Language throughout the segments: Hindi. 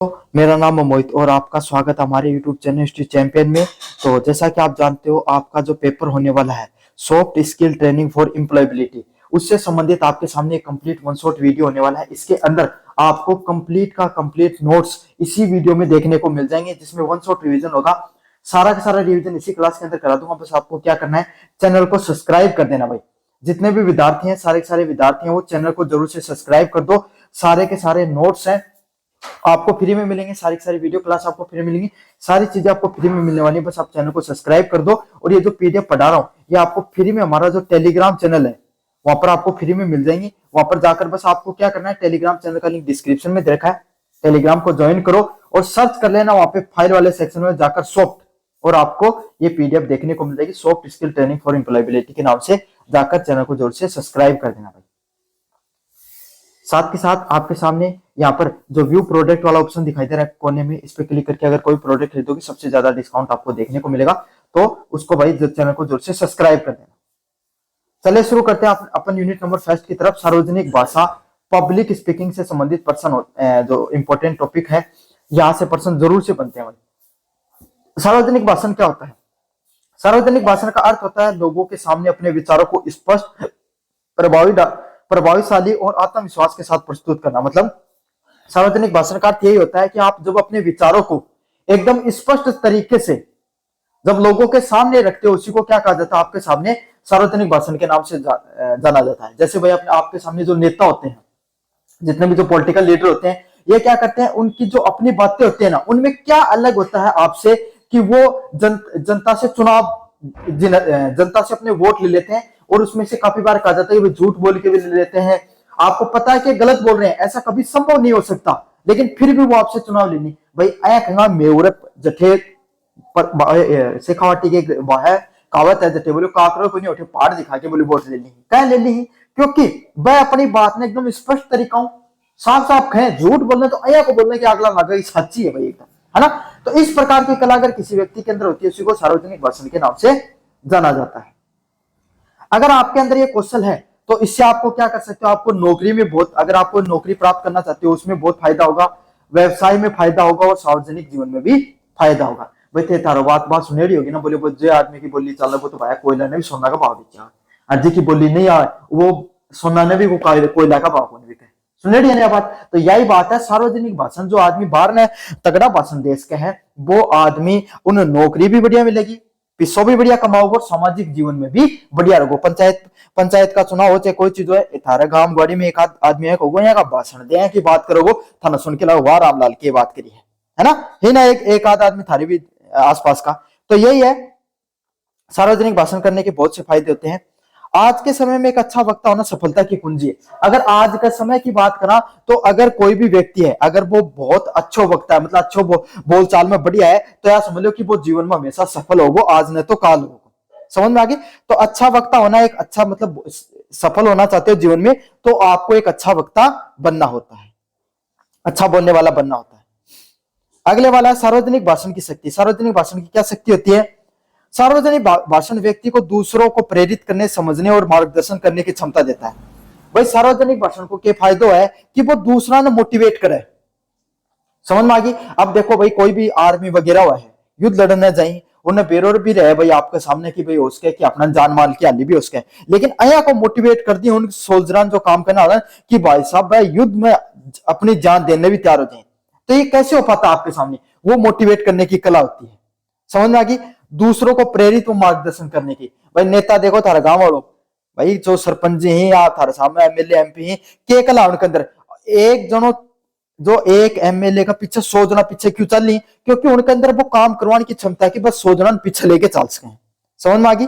मेरा नाम है मोहित और आपका स्वागत है हमारे YouTube चैनल हिस्ट्री चैंपियन में। तो जैसा कि आप जानते हो, आपका जो पेपर होने वाला है soft skill training for employability, उससे संबंधित आपके सामने एक कंप्लीट वन शॉट वीडियो होने वाला है। इसके अंदर आपको कंप्लीट का कंप्लीट नोट्स इसी वीडियो में देखने को मिल जाएंगे, जिसमें वन शॉट रिवीजन होगा। सारा का सारा रिवीजन इसी क्लास के अंदर करा दूंगा। बस आपको क्या करना है, चैनल को सब्सक्राइब कर देना भाई। जितने भी विद्यार्थी हैं, सारे के सारे विद्यार्थी हैं, वो चैनल को जरूर से सब्सक्राइब कर दो। सारे के सारे नोट्स हैं आपको फ्री में मिलेंगे, सारी की सारी वीडियो क्लास आपको फ्री में मिलेंगी, सारी चीजें आपको फ्री में मिलने वाली है। बस आप चैनल को सब्सक्राइब कर दो। और ये जो पीडीएफ पढ़ा रहा हूँ, ये आपको फ्री में हमारा जो टेलीग्राम चैनल है वहां पर आपको फ्री में मिल जाएंगी। वहां पर जाकर बस आपको क्या करना है, टेलीग्राम चैनल का लिंक डिस्क्रिप्शन में दे रखा है, टेलीग्राम को ज्वाइन करो और सर्च कर लेना वहां पे फाइल वाले सेक्शन में जाकर सॉफ्ट, और आपको ये पीडीएफ देखने को मिल जाएगी soft skill training for employability के नाम से। जाकर चैनल को जरूर से सब्सक्राइब कर देना भाई। साथ के साथ आपके सामने यहाँ पर जो व्यू प्रोडक्ट वाला ऑप्शन दिखाई दे रहा है कोने में, इस पे क्लिक करके अगर कोई प्रोडक्ट खरीदोगे सबसे ज्यादा डिस्काउंट आपको देखने को मिलेगा। तो उसको भाई चैनल को जरूर से सब्सक्राइब कर देना। चलिए शुरू करते हैं अपन यूनिट नंबर फर्स्ट की तरफ। सार्वजनिक भाषा, पब्लिक स्पीकिंग से संबंधित पर्सन जो इंपॉर्टेंट टॉपिक है, यहाँ से पर्सन जरूर से बनते हैं भाई। सार्वजनिक भाषण क्या होता है? सार्वजनिक भाषण का अर्थ होता है लोगों के सामने अपने विचारों को स्पष्ट, प्रभावशाली और आत्मविश्वास के साथ प्रस्तुत करना। मतलब सार्वजनिक भाषण का अर्थ यही होता है कि आप जब अपने विचारों को एकदम स्पष्ट तरीके से जब लोगों के सामने रखते हो, उसी को क्या कहा जाता है, आपके सामने सार्वजनिक भाषण के नाम से जाना जाता है। जैसे भाई अपने आपके सामने जो नेता होते हैं, जितने भी जो पॉलिटिकल लीडर होते हैं, ये क्या करते हैं, उनकी जो अपनी बातें होती है ना, उनमें क्या अलग होता है आपसे कि वो जनता से जनता से अपने वोट ले लेते हैं। और उसमें से काफी बार कहा जाता है कि वो झूठ बोल के भी ले लेते हैं। आपको पता है कि गलत बोल रहे हैं, ऐसा कभी संभव नहीं हो सकता, लेकिन फिर भी वो आपसे चुनाव लेनी भाई। आया मेवरप जठे शेखावाटी की है कहावत है, जठे बोले काकरो को नहीं उठे पहाड़ दिखा के बोले वोट ले ली। क्या ले ली? क्योंकि वह अपनी बात में एकदम स्पष्ट तरीका साफ साफ कहें। झूठ बोलने तो आया को बोलने की अगला लगा सच्ची है भाई एकदम, है ना। तो इस प्रकार की कला अगर किसी व्यक्ति के अंदर होती है, उसी को सार्वजनिक भाषण के नाम से जाना जाता है। अगर आपके अंदर ये कौशल है तो इससे आपको क्या कर सकते हो, आपको नौकरी में बहुत, अगर आपको नौकरी प्राप्त करना चाहते हो उसमें बहुत फायदा होगा, व्यवसाय में फायदा होगा और सार्वजनिक जीवन में भी फायदा होगा। भाई थे तारो बात सुनेरी होगी ना, बोले वो जो आदमी की बोली चल वो तो भाई कोयला ने भी सोना का भाव दिया, आज की बोली नहीं आ वो सोना ने भी वो कोयला का भाव नहीं दिया, सुनेरी है ना बात। तो यही बात है, सार्वजनिक भाषण जो आदमी बाहर ने तगड़ा भाषण देश के है, वो आदमी उन नौकरी भी बढ़िया मिलेगी, पैसों भी बढ़िया कमाओगे और सामाजिक जीवन में भी बढ़िया रहो। पंचायत का चुनाव हो चाहे कोई चीज हो, थारा गांव गाड़ी में एक आदमी है यहाँ का भाषण दे की बात करोगे, थाना सुन के लगो वाह रामलाल की बात करी है ना, ही ना एक आध आदमी थारी भी आसपास का। तो यही है, सार्वजनिक भाषण करने के बहुत से फायदे होते हैं। आज के समय में एक अच्छा वक्ता होना सफलता की कुंजी है। अगर आज का समय की बात करा तो अगर कोई भी व्यक्ति है, अगर वो बहुत अच्छा वक्ता है, मतलब अच्छो बोलचाल में बढ़िया है, तो यार समझ लो कि वो जीवन में हमेशा सफल होगा, आज नहीं तो काल होगा। समझ में आ गई? तो अच्छा वक्ता होना एक अच्छा, मतलब सफल होना चाहते हो जीवन में तो आपको एक अच्छा वक्ता बनना होता है, अच्छा बोलने वाला बनना होता है। अगले वाला है सार्वजनिक भाषण की शक्ति। सार्वजनिक भाषण की क्या शक्ति होती है? सार्वजनिक भाषण व्यक्ति को दूसरों को प्रेरित करने, समझने और मार्गदर्शन करने की क्षमता देता है। भाई सार्वजनिक भाषण को क्या फायदा है कि वो दूसरा ने मोटिवेट करे। समझ में आ गई? अब देखो भाई, कोई भी आर्मी वगैरह हुआ है, युद्ध लड़ने जाए, उन्हें बेरोर भी रहे भाई आपके सामने की भाई उसके कि अपना जान माल की हाली भी उसके, लेकिन अया को मोटिवेट कर दिया उन सोल्जरान जो काम करना वाला कि भाई साहब भाई युद्ध में अपनी जान देने भी तैयार हो जाए। तो ये कैसे हो पाता आपके सामने? वो मोटिवेट करने की कला होती है। समझ में आ गई? दूसरों को प्रेरित और मार्गदर्शन करने की। भाई नेता देखो थारा गांव वालों, भाई जो सरपंच जी हैं या थारे सामने एमएलए एमपी हैं, के कला उनके अंदर एक जनो जो एक एमएलए का पीछे 100 जना पीछे क्यों चल रही, क्योंकि उनके अंदर वो काम करवाने की क्षमता है कि बस 100 जना पीछे लेके चल सके। समझ में आ गई?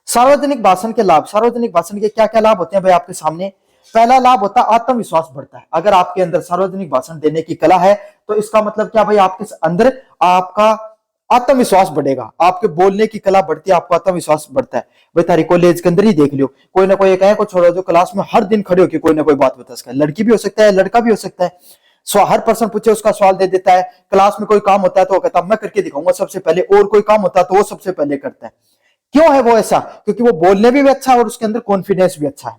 सार्वजनिक भाषण के लाभ। सार्वजनिक भाषण के क्या क्या लाभ होते हैं भाई आपके सामने? पहला लाभ होता है आत्मविश्वास बढ़ता है। अगर आपके अंदर सार्वजनिक भाषण देने की कला है तो इसका मतलब क्या भाई, आपके अंदर आपका आत्मविश्वास बढ़ेगा, आपके बोलने की कला बढ़ती है, आपका आत्मविश्वास बढ़ता है। भाई तारी कॉलेज के अंदर ही देख लियो, कोई ना कोई एक है को छोड़ो जो क्लास में हर दिन खड़े होकर कोई ना कोई बात बता सकता है, लड़की भी हो सकता है लड़का भी हो सकता है, हर पर्सन पूछे उसका सवाल दे देता है। क्लास में कोई काम होता है तो वो कहता है मैं करके दिखाऊंगा सबसे पहले, और कोई काम होता है तो वो सबसे पहले करता है। क्यों है वो ऐसा? क्योंकि वो बोलने भी अच्छा है और उसके अंदर कॉन्फिडेंस भी अच्छा है,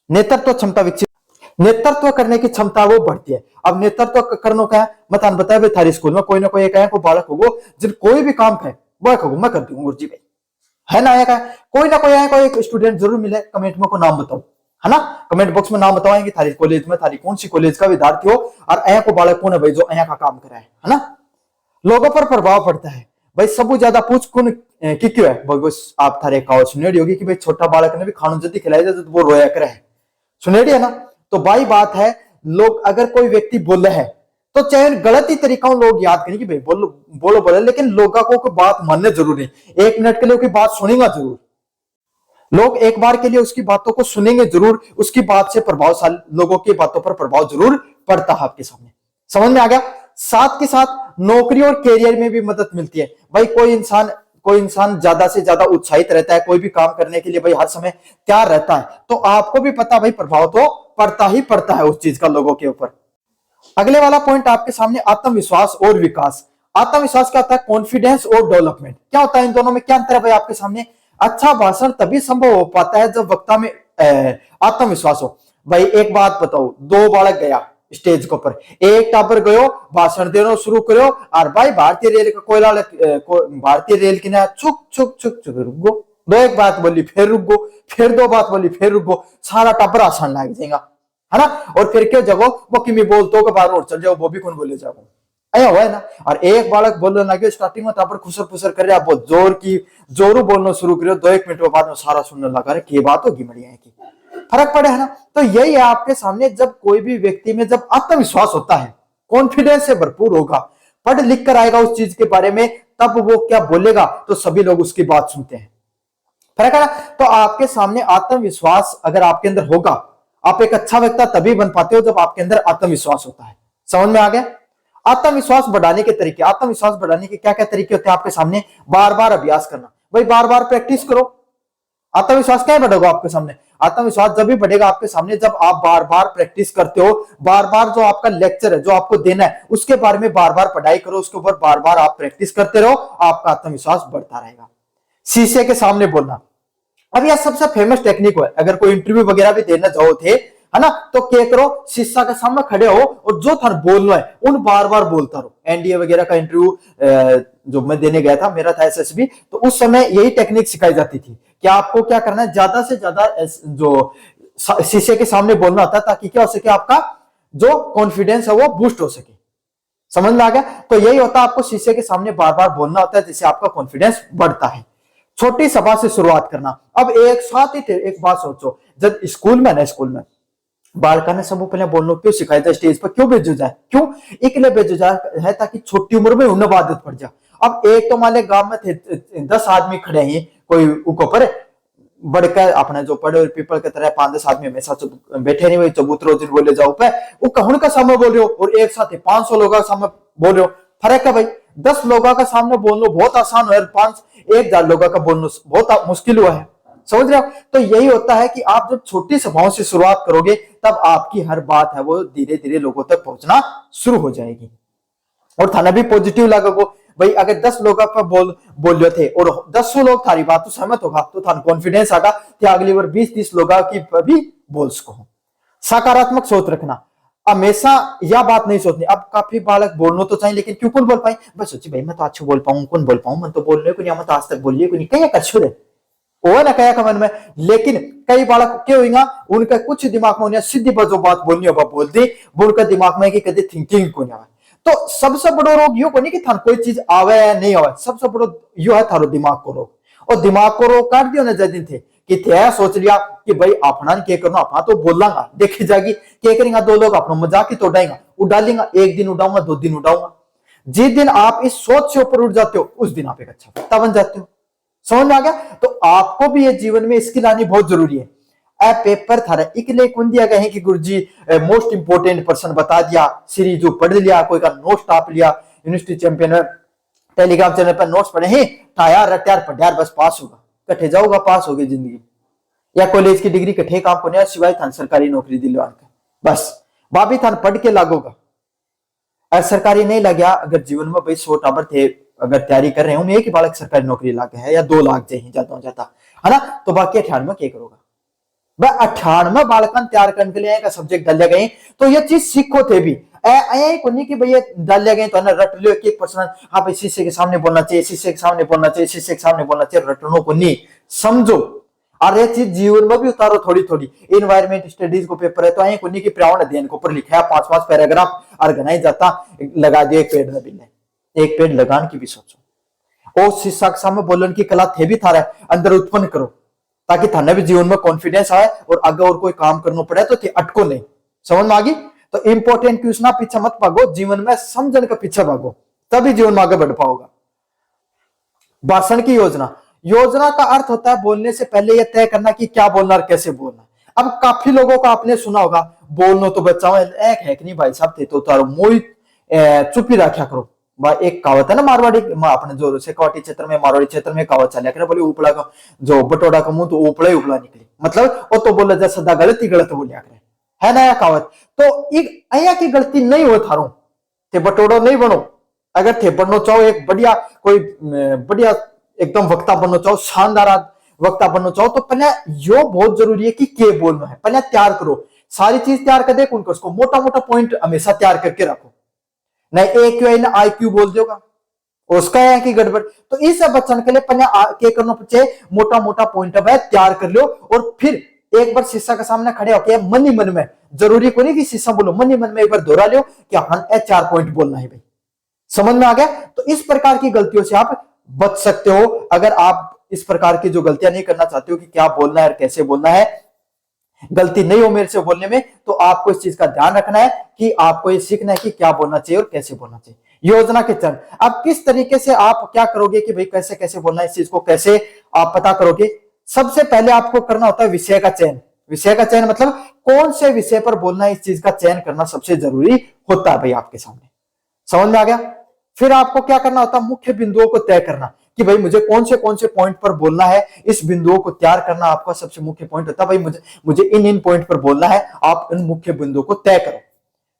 नेतृत्व क्षमता विकसित। नेतृत्व करने की क्षमता वो बढ़ती है। अब नेतृत्व करने का है, मैं थाने बताया भाई थारी स्कूल में कोई ना कोई एक है को बालक होगो जब कोई भी काम है वो होगो मैं कर दूंगा गुरुजी भाई, है ना? आएगा कोई ना कोई आएगा, एक स्टूडेंट जरूर मिले, कमेंट में को नाम बताओ, है ना? कमेंट बॉक्स में नाम बताओ थारी कॉलेज में थारी कौन सी कॉलेज का विद्यार्थी हो और अया को बालक कौन है भाई जो अया का काम करा है ना? लोगों पर प्रभाव पड़ता है भाई। सबू ज्यादा पूछ कौन की क्यों है भाई? आप थारे कहावत सुनेड़ी होगी कि भाई छोटा बालक ने भी खानों जल्दी खिलाया जाए तो वो रोया करे, सुनेड़ी है ना? तो भाई बात है, लोग अगर कोई व्यक्ति बोले है तो चाहे गलत ही तरीका लोग याद करें कि भाई बोलो बोलो बोले, लेकिन लोगों को बात मानने जरूरी है। एक मिनट के लिए उसकी बात सुनेगा जरूर, लोग एक बार के लिए उसकी बातों को सुनेंगे जरूर, उसकी बात से प्रभावशाली लोगों की बातों पर प्रभाव जरूर पड़ता है आपके सामने। समझ में आ गया? साथ के साथ नौकरी और कैरियर में भी मदद मिलती है भाई। कोई इंसान ज्यादा से ज्यादा उत्साहित रहता है कोई भी काम करने के लिए भाई, हर समय तैयार रहता है, तो आपको भी पता भाई प्रभाव तो पड़ता ही पड़ता है उस चीज का लोगों के ऊपर। अगले वाला पॉइंट आपके सामने आत्मविश्वास और विकास। आत्मविश्वास क्या होता है? कॉन्फिडेंस और डेवलपमेंट। क्या होता है इन दोनों में, क्या अंतर है भाई आपके सामने? अच्छा भाषण तभी संभव हो पाता है जब वक्ता में आत्मविश्वास हो। भाई एक बात बताओ, दो बालक गया स्टेज के ऊपर, एक टापर गयो भाषण देना शुरू करो और भाई भारतीय रेल का कोयला भारतीय रेल की ना छुक छुक छुक छुक रुक गो, दो एक बात बोली फिर रुक गो, फिर दो बात बोली फिर रुक गो, सारा टापर आसान लग जाएगा, है ना? और फिर क्या जगो वो किमी बोलतो के बार और चल जाओ, वो भी कौन बोले जाओ, आया हुआ है ना? और एक बालक बोलने लगे स्टार्टिंग में टापर खुसर फुसर कर रहा, बहुत जोरू बोलना शुरू करो, दो एक मिनट बाद में सारा सुनने लगा, रे की बात होगी बढ़िया की, फर्क पड़े, है ना? तो यही है आपके सामने, जब कोई भी व्यक्ति में जब आत्मविश्वास होता है, कॉन्फिडेंस से भरपूर होगा, पढ़ लिख कर आएगा उस चीज के बारे में, तब वो क्या बोलेगा तो सभी लोग उसकी बात सुनते हैं। फर्क है ना? तो आपके सामने आत्मविश्वास अगर आपके अंदर होगा, आप एक अच्छा व्यक्ति तभी बन पाते हो जब आपके अंदर आत्मविश्वास होता है। समझ में आ गया? आत्मविश्वास बढ़ाने के तरीके, आत्मविश्वास बढ़ाने के क्या क्या तरीके होते हैं आपके सामने? बार बार अभ्यास करना भाई, बार बार प्रैक्टिस करो। आत्मविश्वास क्या बढ़ेगा आपके सामने? आत्मविश्वास जब भी बढ़ेगा आपके सामने जब आप बार बार प्रैक्टिस करते हो, बार बार जो आपका लेक्चर है जो आपको देना है उसके बारे में बार बार पढ़ाई करो, उसके ऊपर बार बार आप प्रैक्टिस करते रहो, आपका आत्मविश्वास बढ़ता रहेगा। शीशे के सामने बोलना, अब यह सबसे फेमस टेक्निक है, अगर कोई इंटरव्यू वगैरह भी देना चाहो थे, है ना, तो क्या करो, शीशा के सामने खड़े हो और जो था बोलना है उन बार बार बोलता रहो। एनडीए वगैरह का इंटरव्यू जो मैं देने गया था, मेरा था एसएसबी, तो उस समय यही टेक्निक सिखाई जाती थी कि आपको क्या करना है, ज्यादा से ज्यादा जो शीशे के सामने बोलना होता है, ताकि क्या हो सके, आपका जो कॉन्फिडेंस है वो बूस्ट हो सके। समझ में आ गया? तो यही होता है, आपको शीशे के सामने बार बार बोलना होता है जिससे आपका कॉन्फिडेंस बढ़ता है। छोटी सभा से शुरुआत करना, अब एक साथ ही एक बात सोचो, जब स्कूल में ना, स्कूल में बालका ने सब पहले बोलना क्यों सिखाया जाए, स्टेज पर क्यों भेजो जाए, क्यों इसलिए भेजो जाए है ताकि छोटी उम्र में उन्हें आदत पड़ जाए। अब एक तो मान ले गांव में थे 10 आदमी खड़े हैं, कोई ऊपर बढ़कर अपने जो पड़े पीपल की तरह 5-10 आदमी हमेशा बैठे नहीं, वही चबूतरो जिन बोले जाओ पे वो कहूं का सामने बोल रहे हो, और एक साथ 500 लोगों का सामने बोल रहे हो, फर्क है भाई। 10 लोगों का सामने बोलना बहुत आसान है, 1,000 लोगों का बोलना बहुत मुश्किल हुआ है। समझ रहे हो? तो यही होता है कि आप जब छोटी सभाओं से शुरुआत करोगे तब आपकी हर बात है वो धीरे धीरे लोगों तक पहुंचना शुरू हो जाएगी, और थाना भी पॉजिटिव लगेगा भाई। अगर 10 लोग आप बोल रहे थे और 10 लोग थारी बात तो सहमत होगा, तो थाना कॉन्फिडेंस आगा कि अगली बार 20-30 लोग की भी बोल सको। सकारात्मक सोच रखना, हमेशा यह बात नहीं सोचनी अब काफी बालक बोलना तो चाहिए लेकिन क्यों कौन बोल पाए, बस सोची भाई मैं तो अच्छा बोल पाऊं, कौन बोल पाऊं, मैं तो बोलने को नहीं, मैं तो आज तक बोलिए को नहीं, कहीं कर छुड़े वो ना कया मन में। लेकिन कई बालक क्या होगा, उनका कुछ दिमाग में सीधी जो बात बोलनी है बोल दी, उनका दिमाग में कि कभी थिंकिंग को नहीं आवे। तो सबसे बड़ो रोग यो को नहीं कि थान कोई चीज आवे या नहीं आवे, सबसे बड़ो यो है थारो दिमाग को रोग, और दिमाग को रोग काट दियो ना जदिन थे कि थे सोच लिया कि भाई अपना क्या करना, अपना तो बोलांगा, देखी जाएगी क्या करेंगे, 2 लोग अपना मजाक ही तो उड़ाएंगा, उड़ालेंगा, 1 दिन उड़ाऊंगा 2 दिन उड़ाऊंगा। जिस दिन आप इस सोच से ऊपर उठ जाते हो उस दिन आप एक अच्छा वक्ता बन जाते हो। समझ में आ गया? तो आपको भी ये जीवन में स्किल आनी बहुत जरूरी है। ए पेपर थारा इकले कौन दिया गया है कि गुरुजी मोस्ट इंपोर्टेंट पर्सन बता दिया, सीरीज जो पढ़ लिया, कोई का नोट्स टाप लिया, यूनिवर्सिटी चैंपियन टेलीग्राम चैनल पर नोट्स पढ़े हैं, टायर रट्यार पढ़ार बस पास होगा, कटे जाओगा, पास हो गई जिंदगी, या कॉलेज की डिग्री कटे काम को नहीं सिवाय थान सरकारी नौकरी दिलवान का, बस बाबी थान पढ़ के लागोगा। और सरकारी नहीं लग गया, अगर जीवन में भाई 100 टाबर थे, अगर तैयारी कर रहे हूं, एक ही बालक सरकारी नौकरी लाके है या 2 लाख चाहिए ज्यादा हो जाता है ना, तो बाकी 98 में क्या करोगा? वह 98 बालकन तैयार करने के लिए का सब्जेक्ट डाले गए, तो ये चीज सीखो थे भी नहीं कि भैया डाले गए तो रट लो एक पर्सन, हाँ भाई शीशे के सामने बोलना चाहिए, शीशे के सामने बोलना चाहिए, शीशे के सामने बोलना चाहिए, रटनो को नहीं, समझो। और ये चीज जीवन में भी उतारो थोड़ी थोड़ी। इन्वायरमेंट स्टडीज को पेपर है तो आई कुन्नी की पर्यावरण अध्ययन के ऊपर लिखा है 5-5 पैराग्राफ और घनाई जाता लगा दिया एक पेड़ में, एक पेड़ लगाने की भी सोचो। और शीशा के सामने बोलने की कला थे भी थारा अंदर उत्पन्न करो, ताकि थाने भी जीवन में कॉन्फिडेंस आए और आगे और कोई काम करना पड़े तो थे अटको नहीं। समझ में आ गई? तो इंपॉर्टेंट क्वेश्चन पीछे मत भागो, जीवन में समझने का पीछे भागो, तभी जीवन में आगे बढ़ पाओगा। भाषण की योजना, योजना का अर्थ होता है बोलने से पहले यह तय करना कि क्या बोलना और कैसे बोलना। अब काफी लोगों का आपने सुना होगा, बोलना तो बच्चा एक है कि नहीं भाई साहब थे तो तारो मोई चुप ही रखा करो। एक कहावत है ना मारवाड़ी अपने जो शेखावाटी क्षेत्र में मारवाड़ी क्षेत्र में कहावत चलिया करे, बोले उपड़ा का जो बटोड़ा का मुंह तो उपड़ा ही उपड़ा निकले, मतलब वो तो बोले जैसा सदा गलत ही गलत बोलिया करे, है ना यह कहावत। तो एक अया की गलती नहीं हो थारो, थे बटोड़ो नहीं बनो। अगर थे बनना चाहो एक बढ़िया कोई बढ़िया एकदम वक्ता बनना चाहो, शानदार वक्ता बनना चाहो, तो पहले यो बहुत जरूरी है कि के बोलना है, पहले तैयार करो, सारी चीज तैयार कर दे, उनको उसको मोटा मोटा पॉइंट हमेशा तैयार करके रखो, नहीं एक क्यों ना आई क्यू बोल देगा उसका है कि गड़बड़। तो इस बच्चन के लिए पहले क्या करना चाहिए, मोटा मोटा पॉइंट है तैयार कर लो, और फिर एक बार शीशा के सामने खड़े होकर मन ही मन में, जरूरी को नहीं कि शीशा बोलो, मन ही मन में एक बार दोहरा लो कि हाँ 4 पॉइंट बोलना है भाई। समझ में आ गया? तो इस प्रकार की गलतियों से आप बच सकते हो। अगर आप इस प्रकार की जो गलतियां नहीं करना चाहते हो कि क्या बोलना है और कैसे बोलना है, गलती नहीं हो मेरे से बोलने में, तो आपको इस चीज का ध्यान रखना है कि आपको ये सीखना है कि क्या बोलना चाहिए और कैसे बोलना चाहिए। योजना के चरण, अब किस तरीके से आप क्या करोगे कि भाई कैसे कैसे बोलना है, इस चीज को कैसे आप पता करोगे। सबसे पहले आपको करना होता है विषय का चयन। विषय का चयन मतलब कौन से विषय पर बोलना है, इस चीज का चयन करना सबसे जरूरी होता है भाई आपके सामने। समझ में आ गया? फिर आपको क्या करना होता है, मुख्य बिंदुओं को तय करना कि भाई मुझे कौन से पॉइंट पर बोलना है, इस बिंदुओं को तैयार करना आपका सबसे मुख्य पॉइंट होता है। भाई मुझे इन पॉइंट पर बोलना है, आप इन मुख्य बिंदुओं को तय करो।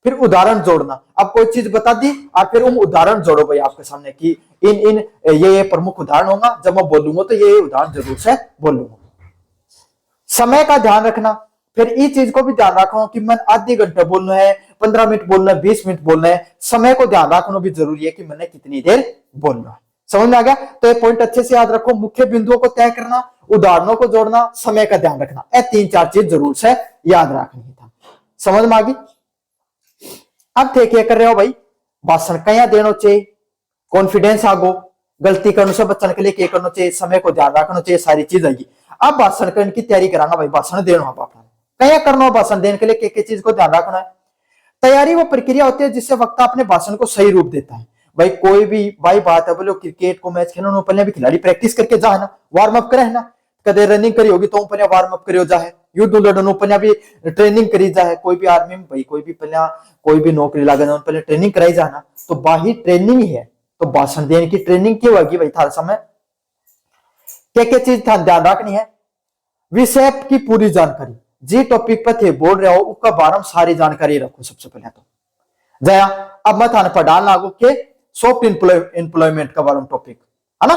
फिर उदाहरण जोड़ना, अब कोई चीज बता दी और फिर उन उदाहरण जोड़ो भाई आपके सामने कि इन ये प्रमुख उदाहरण होगा, जब मैं बोलूंगा तो ये उदाहरण जरूर से बोलूंगा। समय का ध्यान रखना, फिर इस चीज को भी ध्यान रखो कि मैं आधे घंटे बोलना है, 15 मिनट बोलना है, 20 मिनट बोलना है, समय को ध्यान रखना भी जरूरी है कि मैंने कितनी देर बोलना है। समझ में आ गया? तो ये पॉइंट अच्छे से याद रखो, मुख्य बिंदुओं को तय करना, उदाहरणों को जोड़ना, समय का ध्यान रखना, ये 3-4 चीज जरूर से याद रखनी था। समझ में आ गई? अब थे क्या कर रहे हो भाई, भाषण क्या देना चाहिए, कॉन्फिडेंस आगो, गलती करने से बचने के लिए क्या करना चाहिए, समय को ध्यान रखना चाहिए, सारी चीज आएगी। अब भाषण करने की तैयारी कराना भाई, भाषण देना अपना क्या करना हो, भाषण देने के लिए क्या चीज को ध्यान रखना है। तैयारी वो प्रक्रिया होती है जिससे वक्ता अपने भाषण को सही रूप देता है। भाई कोई भी भाई बात है, बोलो क्रिकेट को मैच खेलने पहले भी खिलाड़ी प्रैक्टिस करके जा है ना, वार्म अप करे है ना, कदे रनिंग करी होगी तो पहले वार्म अप करियो जा है, युद्ध लड़नो पहले भी ट्रेनिंग करी जा है। कोई भी आर्मी में भाई कोई भी पहले कोई भी नौकरी लागे पहले ट्रेनिंग कराई जा ना, तो बाही ट्रेनिंग ही है। तो भाषण देने की ट्रेनिंग क्यों होगी भाई, थार समय क्या चीज ध्यान रखनी है, विषय की पूरी जानकारी, जी टॉपिक पर थे बोल रहे हो उसका बारे में सारी जानकारी रखो। सबसे पहले तो जया अब मैं थाने पढ़ा लागू के सॉफ्ट एम्प्लॉयमेंट का बारे में टॉपिक है ना।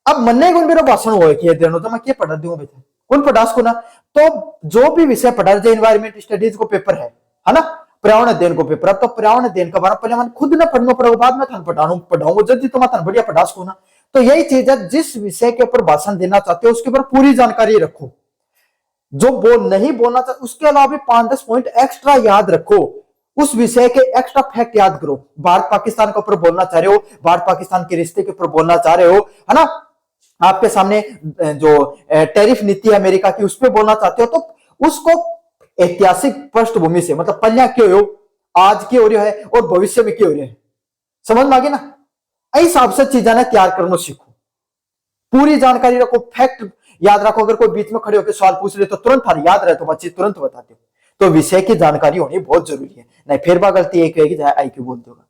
अब मन्ने गुण मेरा भाषण हो कि देनो तो मैं क्या पढ़ा दूं बेटा, कौन पढ़ास को ना। तो जो भी विषय पढ़ा जो एनवायरमेंट स्टडीज को पेपर है ना, पर्यावरण अध्ययन को पेपर, अब तो पर्यावरण अध्ययन का बारे पहले मैं खुद ना पढ़ना पड़ेगा, बाद में थाने पढ़ाऊंगा जल्दी तो मैं थाने बढ़िया पढ़ास को ना। तो यही चीज है, जिस विषय के ऊपर भाषण देना चाहते हो उसके ऊपर पूरी जानकारी रखो। जो नहीं बोलना चाहते उसके अलावा भी 5-10 पॉइंट एक्स्ट्रा याद रखो, उस विषय के एक्स्ट्रा फैक्ट याद करो। भारत पाकिस्तान के ऊपर बोलना चाह रहे हो, भारत पाकिस्तान के रिश्ते के ऊपर बोलना चाह रहे हो, है ना, आपके सामने जो टैरिफ नीति है अमेरिका की उस पर बोलना चाहते हो, तो उसको ऐतिहासिक पृष्ठभूमि से, मतलब पहले क्यों हो, आज की हो रही है और भविष्य में क्यों हो रही है, समझ में आ गया ना। इस हिसाब से चीजें तैयार करना सीखो, पूरी जानकारी रखो, फैक्ट याद रखो। अगर कोई बीच में खड़े होकर सवाल पूछ ले तो तुरंत याद रहे तो बातचीत तुरंत बताते हो। तो विषय की जानकारी होनी बहुत जरूरी है, नहीं फिर बात गलती एक है कि आईक्यू बोल दोगा।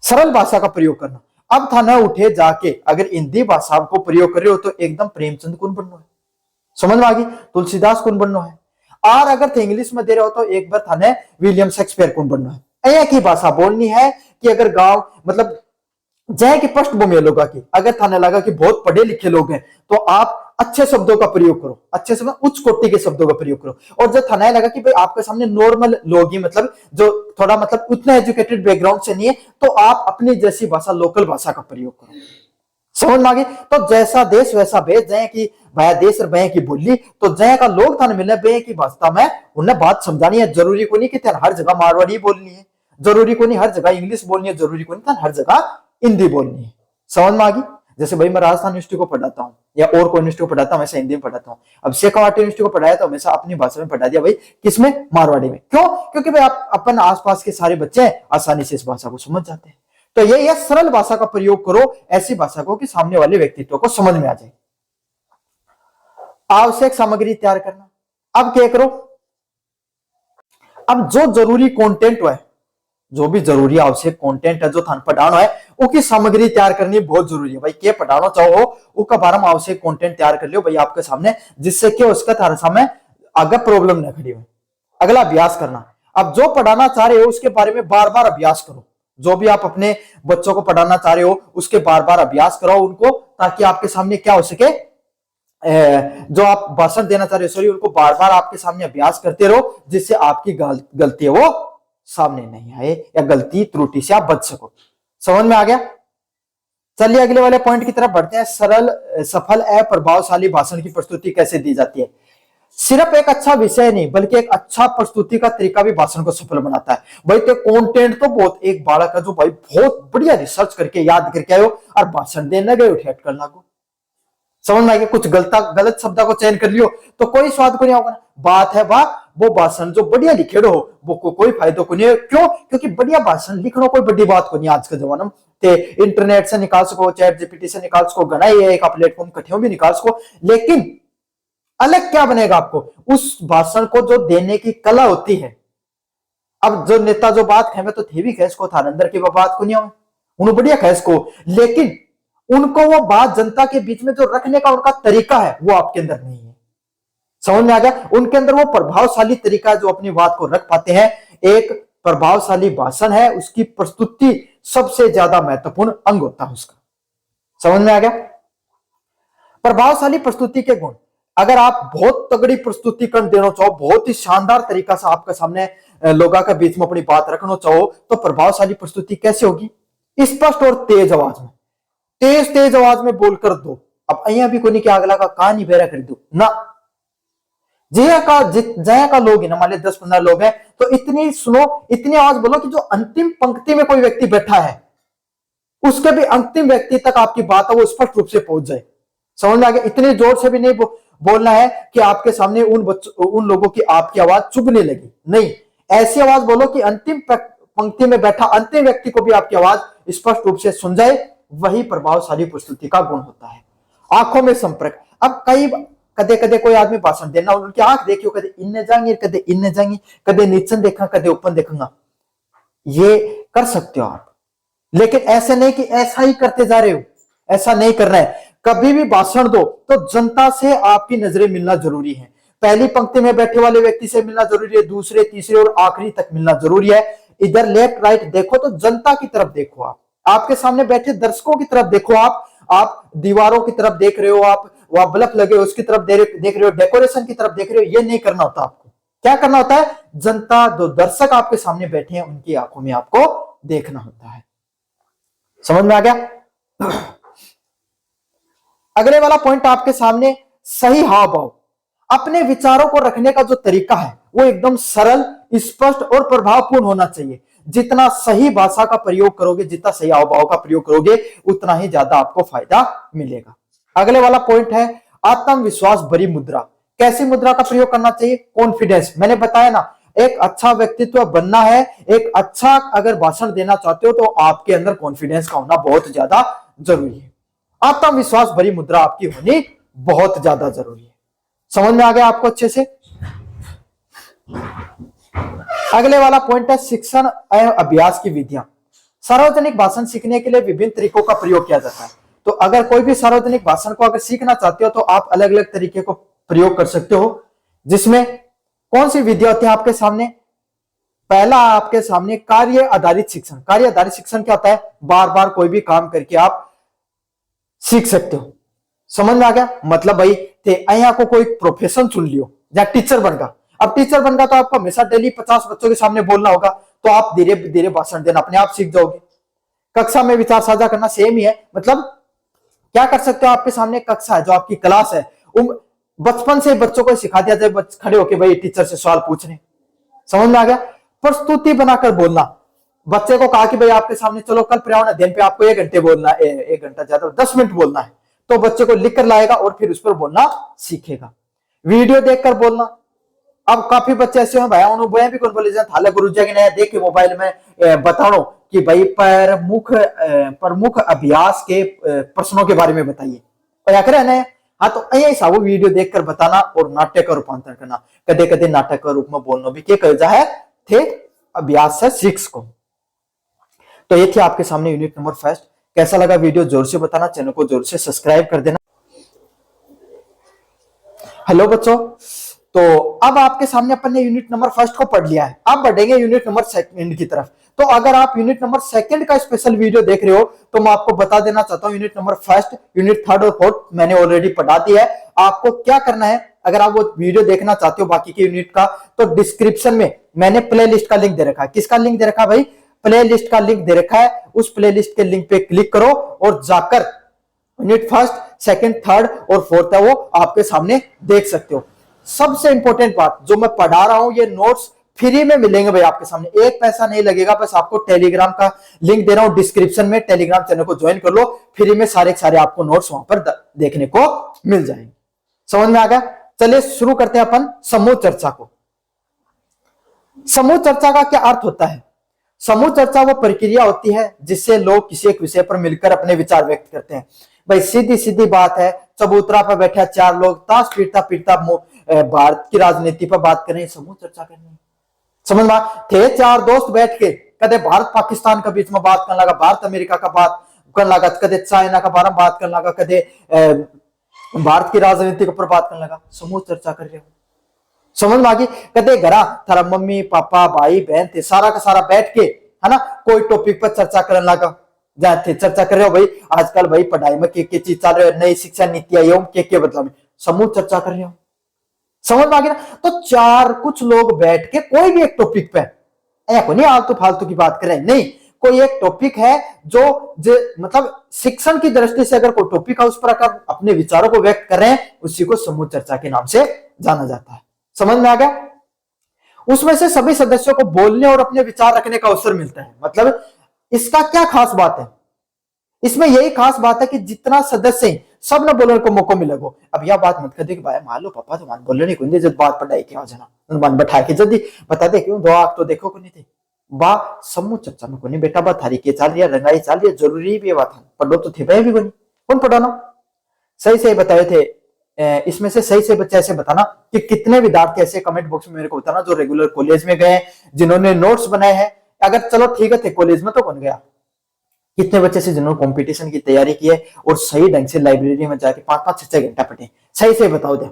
सरल भाषा का प्रयोग करना, अब था ना उठे जाके अगर हिंदी भाषा को प्रयोग कर रहे हो तो एकदम प्रेमचंद कौन बनना है, समझ में आ गई, तुलसीदास कौन बनना है। और अगर थे इंग्लिश में दे रहे हो तो एक बार थाने विलियम शेक्सपियर कौन बनना है। एक ही भाषा बोलनी है कि अगर गांव मतलब जय की पृष्ठभूमि लोगों की, अगर थाने लगा कि बहुत पढ़े लिखे लोग हैं तो आप अच्छे शब्दों का प्रयोग करो, अच्छे शब्द, उच्च कोटि के शब्दों का प्रयोग करो। और जब थाना लगा कि भाई आपके सामने नॉर्मल लोग ही, मतलब जो थोड़ा मतलब उतना एजुकेटेड बैकग्राउंड से नहीं है, तो आप अपनी जैसी भाषा, लोकल भाषा का प्रयोग करो। समझ में आ गई? तो जैसा देश वैसा भेष, जय की भाया देश और भय की बोली, तो जय का लोग थाने मिलने बे की भाषा में उन्हें बात समझानी है। जरूरी को नहीं कि हर जगह मारवाड़ी बोलनी है, जरूरी को नहीं हर जगह इंग्लिश बोलनी है, जरूरी को नहीं हर जगह हिंदी बोलनी है। समझ में आ गई? जैसे भाई मैं राजस्थान यूनिवर्सिटी को पढ़ाता हूँ या और कोई यूनिवर्सिटी को पढ़ाता हूँ, हमेशा हिंदी में पढ़ाता हूँ। अब शेखावाटी यूनिवर्सिटी को पढ़ाया तो हमेशा अपनी भाषा में पढ़ा दिया भाई, किसमें? मारवाड़ी में। क्यों? क्योंकि भाई आप अपन आसपास के सारे बच्चे आसानी से इस भाषा को समझ जाते हैं। तो ये सरल भाषा का प्रयोग करो, ऐसी भाषा को कि सामने वाले व्यक्तित्व को समझ में आ जाए। आवश्यक सामग्री तैयार करना। अब क्या करो, अब जो जरूरी कंटेंट है, जो भी जरूरी आवश्यक कंटेंट है जो थान पढ़ाना है, उसकी सामग्री तैयार करनी बहुत जरूरी है। भाई क्या पढ़ाना चाहो उसका बारे में आवश्यक कंटेंट तैयार कर लियो भाई आपके सामने, जिससे कि उसका थारे सामने आगे प्रॉब्लम न खड़ी हो। अगला अभ्यास करना। अब जो पढ़ाना चाह रहे हो उसके बारे में बार बार अभ्यास करो। जो भी आप अपने बच्चों को पढ़ाना चाह रहे हो उसके बार बार अभ्यास कराओ उनको, ताकि आपके सामने क्या हो सके, जो आप भाषण देना चाह रहे हो, सॉरी, उनको बार बार आपके सामने अभ्यास करते रहो, जिससे आपकी गलती है वो सामने नहीं आए या गलती त्रुटि से आप बच सको। समझ में आ गया? चलिए अगले वाले पॉइंट की तरफ बढ़ते हैं। सरल, सफल एवं प्रभावशाली भाषण की प्रस्तुति कैसे दी जाती है? सिर्फ एक अच्छा विषय नहीं बल्कि एक अच्छा प्रस्तुति का तरीका भी भाषण को सफल बनाता है। भाई तो कंटेंट तो बहुत, एक बालक है जो भाई बहुत बढ़िया रिसर्च करके याद करके आयो और भाषण देने गए उठे अटकल लागू। समझ में आ गया? कुछ गलत शब्द को चयन कर लियो तो कोई स्वाद को नहीं होगा। बात है वाह, वो भाषण जो बढ़िया लिखे हो वो कोई फायदा को नहीं है। क्यों? क्योंकि बढ़िया भाषण लिखना कोई बड़ी बात को नहीं आज के जमाने में। ते इंटरनेट से निकाल सको, चैट जीपीटी से निकाल सको, घना ही एक प्लेटफॉर्म कठिन भी निकाल सको, लेकिन अलग क्या बनेगा आपको? उस भाषण को जो देने की कला होती है। अब जो नेता जो बात खेमे तो थे भी खैस को था, अंदर की बात को नहीं हो, उन्होंने बढ़िया खैस को, लेकिन उनको वो बात जनता के बीच में जो रखने का उनका तरीका है वो आपके अंदर नहीं है। समझ में आ गया? उनके अंदर वो प्रभावशाली तरीका जो अपनी बात को रख पाते हैं। एक प्रभावशाली भाषण है, उसकी प्रस्तुति सबसे ज्यादा महत्वपूर्ण अंग होता है उसका। समझ में आ गया? प्रभावशाली प्रस्तुति के गुण। अगर आप बहुत तगड़ी प्रस्तुतिकरण देना चाहो, बहुत ही शानदार तरीका से आपके सामने लोगों के बीच में अपनी बात रखना चाहो, तो प्रभावशाली प्रस्तुति कैसे होगी? स्पष्ट और तेज आवाज में, तेज आवाज में बोलकर दो। अब अहिया भी कोई नहीं क्या अगला का कहानी बेरा कर दो ना, जया का लोग है ना, मान लीजिए 10-15 लोग हैं, तो इतनी सुनो, इतनी आवाज बोलो कि जो अंतिम पंक्ति में कोई व्यक्ति बैठा है उसके भी अंतिम व्यक्ति तक आपकी बात है वो स्पष्ट रूप से पहुंच जाए। समझ में आ गया? इतनी जोर से भी नहीं बोलना है कि आपके सामने उन लोगों की आपकी आवाज चुभने लगी, नहीं, ऐसी आवाज बोलो कि अंतिम पंक्ति में बैठा अंतिम व्यक्ति को भी आपकी आवाज स्पष्ट रूप से सुन जाए। वही प्रभावशाली प्रस्तुति का गुण होता है। आंखों में संपर्क। अब कई कदे कदे कोई आदमी भाषण देना, उनकी आंख देखियो, कदे इन्ने जाएंगे, कदे इन्ने जाएंगे, कदे नीचे देखा, कदे ऊपर देखूंगा, ये कर सकते हो आप, लेकिन ऐसे नहीं कि ऐसा ही करते जा रहे हो, ऐसा नहीं करना है। कभी भी भाषण दो तो जनता से आपकी नजरें मिलना जरूरी है। पहली पंक्ति में बैठे वाले व्यक्ति से मिलना जरूरी है, दूसरे तीसरे और आखिरी तक मिलना जरूरी है। इधर लेफ्ट राइट देखो तो जनता की तरफ देखो, आप आपके सामने बैठे दर्शकों की तरफ देखो, आप दीवारों की तरफ देख रहे हो, आप वहां बल्ब लगे हो उसकी तरफ देख रहे हो, डेकोरेशन की तरफ देख रहे हो, ये नहीं करना होता। आपको क्या करना होता है? जनता, जो दर्शक आपके सामने बैठे हैं उनकी आंखों में आपको देखना होता है। समझ में आ गया? अगले वाला पॉइंट आपके सामने, सही हाव भाव। अपने विचारों को रखने का जो तरीका है वो एकदम सरल, स्पष्ट और प्रभावपूर्ण होना चाहिए। जितना सही भाषा का प्रयोग करोगे, जितना सही हाव भाव का प्रयोग करोगे, उतना ही ज्यादा आपको फायदा मिलेगा। अगले वाला पॉइंट है आत्मविश्वास भरी मुद्रा। कैसी मुद्रा का प्रयोग करना चाहिए? कॉन्फिडेंस। मैंने बताया ना, एक अच्छा व्यक्तित्व बनना है, एक अच्छा अगर भाषण देना चाहते हो तो आपके अंदर कॉन्फिडेंस का होना बहुत ज्यादा जरूरी है। आत्मविश्वास भरी मुद्रा आपकी होनी बहुत ज्यादा जरूरी है। समझ में आ गया आपको अच्छे से? अगले वाला पॉइंट है शिक्षण एवं अभ्यास की विधियां। सार्वजनिक भाषण सीखने के लिए विभिन्न तरीकों का प्रयोग किया जाता है। तो अगर कोई भी सार्वजनिक भाषण को अगर सीखना चाहते हो तो आप अलग अलग तरीके को प्रयोग कर सकते हो, जिसमें कौन सी विधियां होती है आपके सामने? पहला आपके सामने कार्य आधारित शिक्षण। कार्य आधारित शिक्षण क्या होता है? बार बार कोई भी काम करके आप सीख सकते हो। समझ में आ गया? मतलब भाई थे अया को कोई प्रोफेशन चुन लियो या टीचर बन गया। अब टीचर बन गया तो आपको हमेशा डेली 50 बच्चों के सामने बोलना होगा, तो आप धीरे धीरे भाषण देना अपने आप सीख जाओगे। कक्षा में विचार साझा करना सेम ही है, मतलब क्या कर सकते हो, आपके सामने कक्षा है जो आपकी क्लास है, बचपन से बच्चों को सिखा दिया जाए खड़े होके भाई टीचर से सवाल पूछने। समझ में आ गया? प्रस्तुति बनाकर बोलना, बच्चे को कहा कि भाई आपके सामने चलो कल पर्यावरण अध्ययन पे आपको 1 घंटे बोलना है, 1 घंटा ज्यादा 10 मिनट बोलना है, तो बच्चे को लिख कर लाएगा और फिर उस पर बोलना सीखेगा। वीडियो देखकर बोलना, अब काफी बच्चे ऐसे हैं भाई उन्होंने भी कौन बोले थाले गुरु जी ने देख के मोबाइल में बताओ कि भाई प्रमुख अभ्यास के प्रश्नों के बारे में बताइए, क्या करे ना। हाँ, तो ऐसा वो वीडियो देखकर बताना और नाट्य का रूपांतरण करना, कदे कदे नाटक का रूप में बोलना भी क्या कर जाए थे अभ्यास है 6 को। तो ये थी आपके सामने यूनिट नंबर 1। कैसा लगा वीडियो जोर से बताना, चैनल को जोर से सब्सक्राइब कर देना। हेलो बच्चों, तो अब आपके सामने अपन ने यूनिट नंबर 1 को पढ़ लिया है, अब बढ़ेंगे यूनिट नंबर 2 की तरफ। तो अगर आप यूनिट नंबर 2 का स्पेशल वीडियो देख रहे हो तो मैं आपको बता देना चाहता हूं यूनिट नंबर 1, यूनिट 3 और 4 मैंने ऑलरेडी पढ़ा दिया है। आपको क्या करना है, अगर आप वो वीडियो देखना चाहते हो बाकी के यूनिट का, तो डिस्क्रिप्शन में मैंने प्ले लिस्ट का लिंक दे रखा है। किसका लिंक दे रखा है भाई? प्ले लिस्ट का लिंक दे रखा है। उस प्ले लिस्ट के लिंक पे क्लिक करो और जाकर यूनिट 1, 2, 3 और 4 है वो आपके सामने देख सकते हो। सबसे इंपॉर्टेंट बात, जो मैं पढ़ा रहा हूं ये नोट्स फ्री में मिलेंगे भाई आपके सामने, 1 पैसा नहीं लगेगा। बस आपको टेलीग्राम का लिंक दे रहा हूं डिस्क्रिप्शन में, टेलीग्राम चैनल को ज्वाइन कर लो, फ्री में सारे आपको नोट्स वहां पर देखने को मिल जाएंगे। समझ में आ गया? चलिए शुरू करते हैं अपन समूह चर्चा को। समूह चर्चा का क्या अर्थ होता है? समूह चर्चा वो प्रक्रिया होती है जिससे लोग किसी एक विषय पर मिलकर अपने विचार व्यक्त करते हैं। भाई सीधी सीधी बात है, चबूतरा पर बैठा 4 लोग ताश पीटता पीटता भारत की राजनीति पर बात करें, समूह चर्चा करनी। समझ में थे 4 दोस्त बैठ के कदे भारत पाकिस्तान के बीच में बात करने लगा, भारत अमेरिका का बात करने लगा, कदे चाइना का बारे में बात करने लगा, कदे भारत की राजनीति के ऊपर बात करने लगा, समूह चर्चा कर रहे हो। समझ में आ गई? कदे घरा थारा मम्मी पापा भाई बहन थे सारा का सारा बैठ के, है ना, कोई टॉपिक पर चर्चा करने लगा, जाते चर्चा कर रहे हो भाई आजकल भाई पढ़ाई में के चीज चल रही है, नई शिक्षा नीति आई के बदलाव में, समूह चर्चा कर रहे हो। समझ में आ गया ना? तो 4 कुछ लोग बैठ के कोई भी एक टॉपिक पे, ऐको नहीं आलतू फालतू की बात करें, नहीं, कोई एक टॉपिक है जो मतलब शिक्षण की दृष्टि से अगर कोई टॉपिक है उस पर अगर अपने विचारों को व्यक्त कर रहे हैं, उसी को समूह चर्चा के नाम से जाना जाता है। समझ में आ गया? उसमें से सभी सदस्यों को बोलने और अपने विचार रखने का अवसर मिलता है। मतलब इसका क्या खास बात है? इसमें यही खास बात है कि जितना सदस्य है सब ने बोलने को मौका मिलेगा। अब यह बात मत कर दे कि भाई मान लो पापा तो मान बोलने को नहीं, जब बात पढ़ाई के जना मन बैठा के जल्दी बता दे क्यों 2 आंख तो देखो को नहीं थे बा समूह चर्चा में को नहीं बेटा, बात थारी के चल रही है, रंगाई चल रही है, जरूरी भी बात है, पढ़ो तो थे भाई भी कोनी, कौन पढ़ाना? सही सही बताए थे। इसमें से सही से बच्चे ऐसे बताना कि कितने विद्यार्थी ऐसे कमेंट बॉक्स में मेरे को बताना जो रेगुलर कॉलेज में गए, जिन्होंने नोट्स बनाए हैं। अगर चलो ठीक है थे कॉलेज में तो कौन गया, कितने बच्चे से जिन्होंने कंपटीशन की तैयारी की है और सही ढंग से लाइब्रेरी में जाके 5-5, 6-6 घंटा पढ़े, सही से बताओ दे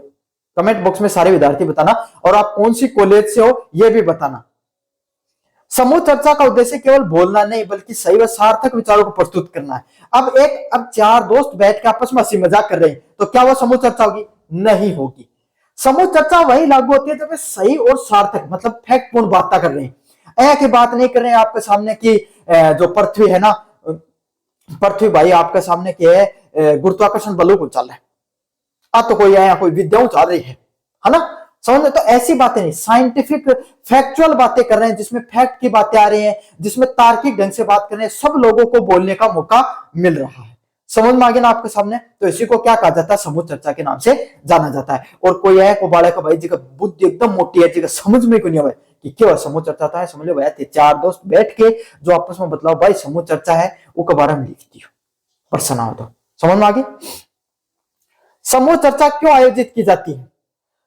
कमेंट बॉक्स में सारे विद्यार्थी बताना, और आप कौन सी कॉलेज से हो यह भी बताना। समूह चर्चा का उद्देश्य केवल बोलना नहीं बल्कि सही व सार्थक विचारों को प्रस्तुत करना है। अब 4 दोस्त बैठ के आपस में हंसी मजाक कर रहे हैं तो क्या वो समूह चर्चा होगी? नहीं होगी। समूह चर्चा वही लागू होती है जब सही और सार्थक मतलब फैक्टपूर्ण बातें कर रहे हैं, ऐ की बात नहीं कर रहे हैं आपके सामने की जो पृथ्वी है ना, पृथ्वी भाई आपके सामने क्या है, गुरुत्वाकर्षण बलों को चल रहा है, अब तो कोई आया कोई विद्याओं चल रही है ना, समझ? तो ऐसी बातें नहीं, साइंटिफिक फैक्चुअल बातें कर रहे हैं जिसमें फैक्ट की बातें आ रही हैं, जिसमें तार्किक ढंग से बात कर रहे हैं, सब लोगों को बोलने का मौका मिल रहा है। समझ में आ गया ना आपके सामने? तो इसी को क्या कहा जाता है? समूह चर्चा के नाम से जाना जाता है। और कोई है को बालक भाई जी का बुद्धि एकदम मोटी है, जी का समझ में क्यों नहीं आवे कि क्यों समूह चर्चा है, समझ लो भाई 4 दोस्त बैठ के जो आपस में बतलाओ भाई समूह चर्चा है वो के बारे में लिखती हो प्रश्न हो तो समझ में आ गई। समूह चर्चा क्यों आयोजित की जाती है?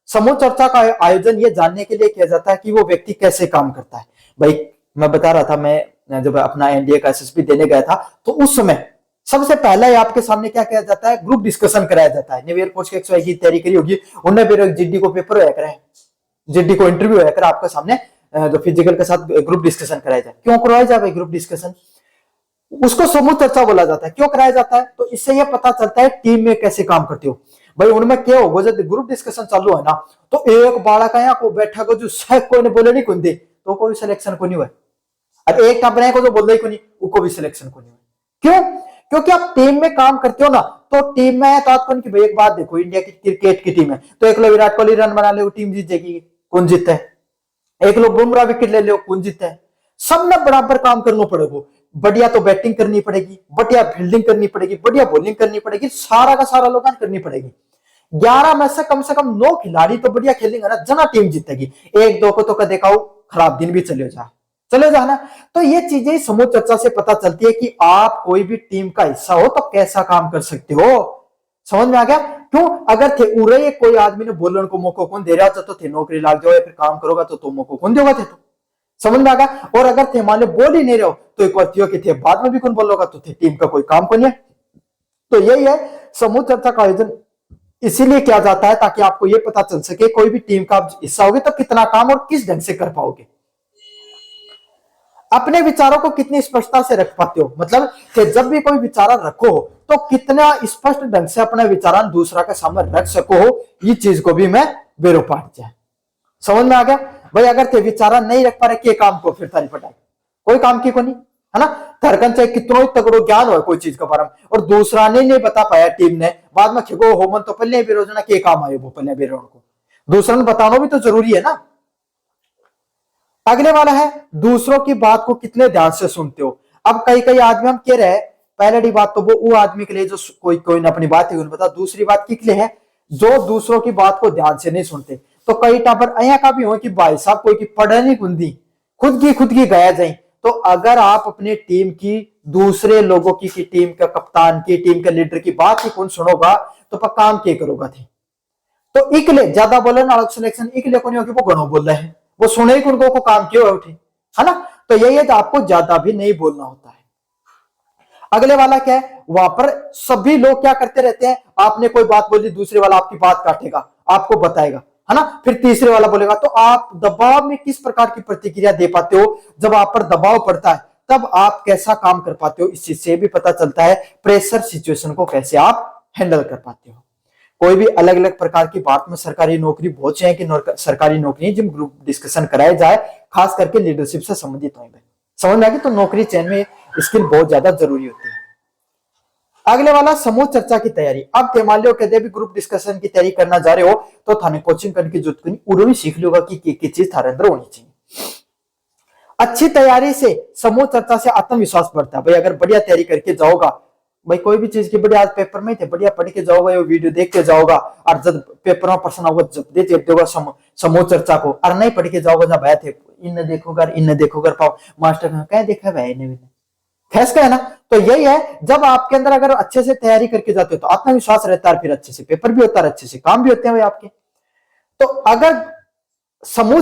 समूह चर्चा का आयोजन ये जानने के लिए किया जाता है कि वो व्यक्ति कैसे काम करता है। भाई मैं बता रहा था, मैं जब अपना एनडीए का एसएसबी देने गया था तो उस समय सबसे पहले आपके सामने क्या किया जाता है? ग्रुप डिस्कशन कराया जाता है। नेवियर पोस्ट की 101 की तैयारी करी होगी, उन्हें भी जीडी को पेपर होया करा है, जीडी को इंटरव्यू होया करा आपके सामने जो फिजिकल के साथ ग्रुप डिस्कशन कराया जाए। क्यों करवाया जाए भाई ग्रुप डिस्कशन? उसको समूह चर्चा बोला जाता है। क्यों कराया जाता है? तो इससे यह पता चलता है टीम में कैसे काम करते हो भाई। उनमें क्या होगा, जब ग्रुप डिस्कशन चालू है ना, तो एक बालक यहाँ को बैठा को जो शायद कोई ने बोले नहीं कुंदे, तो कोई सिलेक्शन को नहीं हुआ। और एक टापने को जो बोल रही को नहीं, उसको भी सिलेक्शन को नहीं हुआ। क्यों? क्योंकि आप टीम में काम करते हो ना, तो टीम में तो आपको कि भाई एक बात देखो, इंडिया की क्रिकेट की टीम है, तो एक लोग विराट कोहली रन बना ले, टीम जीत जाएगी, कौन जीतता है? एक लोग बुमराह विकेट ले लो, कौन जीतता है? सबने बराबर काम करना पड़ेगा। बढ़िया तो बैटिंग करनी पड़ेगी, बढ़िया फील्डिंग करनी पड़ेगी, बढ़िया बॉलिंग करनी पड़ेगी, सारा का सारा लोग करनी पड़ेगी। 11 में से कम 9 खिलाड़ी तो बढ़िया खेलेंगे ना, जना टीम जीतेगी। एक दो को तो कदे का खराब दिन भी चले जाना। तो ये चीजें समूह चर्चा से पता चलती है कि आप कोई भी टीम का हिस्सा हो तो कैसा काम कर सकते हो। समझ में आ गया? क्यों? अगर थे उरे कोई आदमी ने बोलने को मौका कौन दे रहा था, तो थे नौकरी लाग जाओ या फिर काम करोगा तो मौका कौन देगा थे? तो समझ में आ गया? और अगर थे मान लो बोल ही नहीं रहे हो, तो एक बार कि थे बाद में भी कौन बोलोगा, तो थे टीम का कोई काम को नहीं है। तो यही है, समूह चर्चा का आयोजन इसीलिए किया जाता है ताकि आपको यह पता चल सके कोई भी टीम का हिस्सा होगे तो कितना काम और किस ढंग से कर पाओगे, अपने विचारों को कितनी स्पष्टता से रख पाते हो। मतलब कि जब भी कोई विचार रखो तो कितना स्पष्ट ढंग से अपना विचार दूसरा के सामने रख सको, ये चीज को भी मैं बेरो पाट जाए। समझ में आ गया भाई? अगर ते विचारा नहीं रख पा रहे के काम को, फिर तारी पटाई कोई काम की को नहीं है ना। धड़कन चाहे कितना ही तगड़ो ज्ञान हो कोई चीज के बारे में, और दूसरा ने नहीं बता पाया टीम ने, बाद में खिगो हो मन तो पहले बेरोजना के काम आए, वो पहले बेरोन को दूसरा ने बताना भी तो जरूरी है ना। अगले वाला है, दूसरों की बात को कितने ध्यान से सुनते हो। अब कई आदमी हम कह रहे हैं, पहली बात तो वो आदमी के लिए जो कोई ने अपनी बात है बता, दूसरी बात किस लिए है, जो दूसरों की बात को ध्यान से नहीं सुनते। तो कई टापर अया का भी हो कि भाई साहब कोई की पढ़ नहीं कुंदी, खुद की गया जाए। तो अगर आप अपनी टीम की, दूसरे लोगों की टीम का कप्तान की, टीम के लीडर की बात ही कौन सुनोगा, तो काम के करोगा थे। तो इकले ज्यादा बोले ना सिलेक्शन इकले को नहीं होगी, वो घणो बोल रहे हैं, वो सुने ही उनको को काम क्यों उठे, है ना। तो यही है, तो आपको ज्यादा भी नहीं बोलना होता है। अगले वाला क्या है, वहां पर सभी लोग क्या करते रहते हैं, आपने कोई बात बोली, दूसरे वाला आपकी बात काटेगा, आपको बताएगा, है ना। फिर तीसरे वाला बोलेगा। तो आप दबाव में किस प्रकार की प्रतिक्रिया दे पाते हो, जब आप पर दबाव पड़ता है तब आप कैसा काम कर पाते हो, इस चीज से भी पता चलता है प्रेशर सिचुएशन को कैसे आप हैंडल कर पाते हो। कोई भी अलग अलग प्रकार की बात में सरकारी नौकरी बहुत से है कि सरकारी नौकरी जिन ग्रुप डिस्कशन कराए जाए, खास करके लीडरशिप से संबंधित होंगे। समझ में आ गया? तो नौकरी चयन में स्किल बहुत ज्यादा जरूरी होती है। अगले वाला, समूह चर्चा की तैयारी। अब मान लो कहते भी ग्रुप डिस्कशन की तैयारी करना जा रहे हो, तो थाने कोचिंग करने की जरूरत नहीं, उन्होंने भी सीख लियोगा कि चीज थारे अंदर होनी चाहिए। अच्छी तैयारी से समूह चर्चा से आत्मविश्वास बढ़ता है भाई। अगर बढ़िया तैयारी करके जाओगा भाई, कोई भी चीज की बढ़िया, आज पेपर में थे बढ़िया पढ़ के जाओगा, वीडियो देख के जाओगा, और जब पेपर में प्रश्न होगा जब देगा समूह चर्चा को, और नहीं पढ़ के जाओगा जब आए थे इन देखोगा पाओ मास्टर कह देखा भाई ने फैस का है ना। तो यही है, जब आपके अंदर अगर अच्छे से तैयारी करके जाते हो तो आत्मविश्वास रहता है, फिर अच्छे से पेपर भी होता है, अच्छे से काम भी होते हैं भाई आपके। तो अगर समूह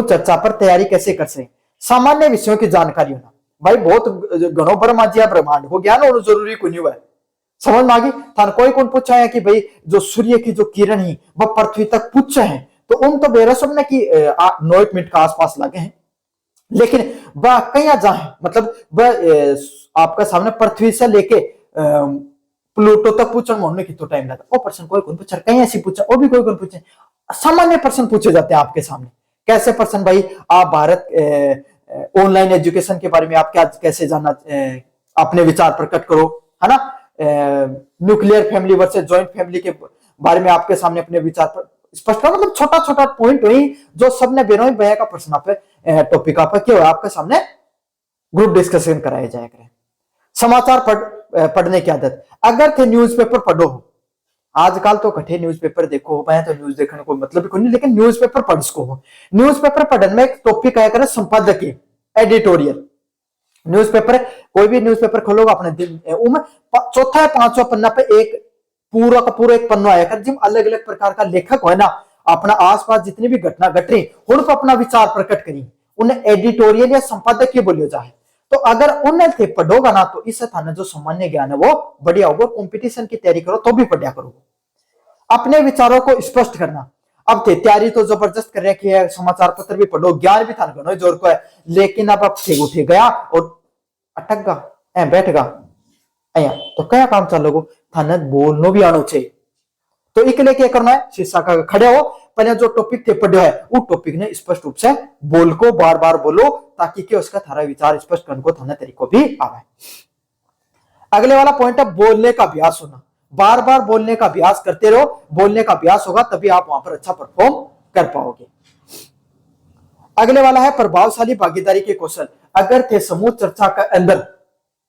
चर्चा पर तैयारी कैसे कर सके, सामान्य विषयों की जानकारी होना भाई, बहुत गणों ब्रह्मांड को ज्ञान होना जरूरी को नहीं हुआ है। समझ में आ गई? थान कोई कौन पूछा है कि भाई जो सूर्य की जो किरण ही वह पृथ्वी तक पूछे हैं, तो उन तो बेरसम ने कि 9 मिनट का आसपास लगे हैं, लेकिन वह कहीं जाए, मतलब वह आपका सामने पृथ्वी से लेके प्लूटो तक पूछने में कितना टाइम लगा, वो पर्सन कोई कौन पूछा, कहीं ऐसी पूछा, वो भी कोई कौन पूछे, सामान्य पर्सन पूछे जाते हैं आपके सामने। कैसे पर्सन भाई, आप भारत ऑनलाइन एजुकेशन के बारे में आप क्या कैसे जानना, अपने विचार प्रकट करो, है ना। Nuclear family versus joint family के बारे में आपके सामने अपने विचार पर स्पष्ट करो। मतलब छोटा छोटा पॉइंट वही जो सबने बेनोई बया का प्रश्न आप टॉपिक आप क्या आपके सामने ग्रुप डिस्कशन कराया जाए करें। समाचार पढ़ने की आदत, अगर थे न्यूज़पेपर पढ़ो, आजकल तो कठे न्यूज़पेपर देखो, मैं तो न्यूज़ देखने को मतलब भी नहीं, लेकिन न्यूज़पेपर पढ़ सको हो। न्यूज़पेपर पढ़ने में एक टॉपिक आया करे संपादकीय, एडिटोरियल। न्यूज़पेपर, कोई भी न्यूज़पेपर खोलोगे अपने दिन चौथा या 5वां पन्ना पे एक पूरा का पूरा एक पन्ना आया कर, जिम अलग अलग प्रकार का लेखक हो ना, अपना आसपास जितनी भी घटना घट रही उन पर अपना विचार प्रकट करी, उन्हें एडिटोरियल या संपादकीय बोलियो जाए। तो अगर उन्हें थे पढ़ोगा ना, तो इससे थाने जो सामान्य ज्ञान है वो बढ़िया होगा। कंपटीशन की तैयारी करो तो भी बढ़िया करो। अपने विचारों को स्पष्ट करना, अब थे तैयारी तो जबरदस्त कर रखी है, समाचार पत्र भी पढ़ो, ज्ञान भी था जोर को है, लेकिन अब थे उठे गया और अटक गा ए बैठ गा अया तो क्या काम चलोगो थाने बोलनो भी आनो चाहिए। तो इकले क्या करना है शीशा का खड़े हो पहले जो टॉपिक थे पढ़ो है वो टॉपिक ने स्पष्ट रूप से बोल को बार बार बोलो ताकि कि उसका थारा विचार स्पष्ट करने को थाना तरीको भी आवे। अगले वाला पॉइंट है बोलने का अभ्यास होना। बार बार बोलने का अभ्यास करते रहो, बोलने का अभ्यास होगा तभी आप वहां पर अच्छा परफॉर्म कर पाओगे। अगले वाला है प्रभावशाली भागीदारी के कौशल। अगर थे समूह चर्चा के अंदर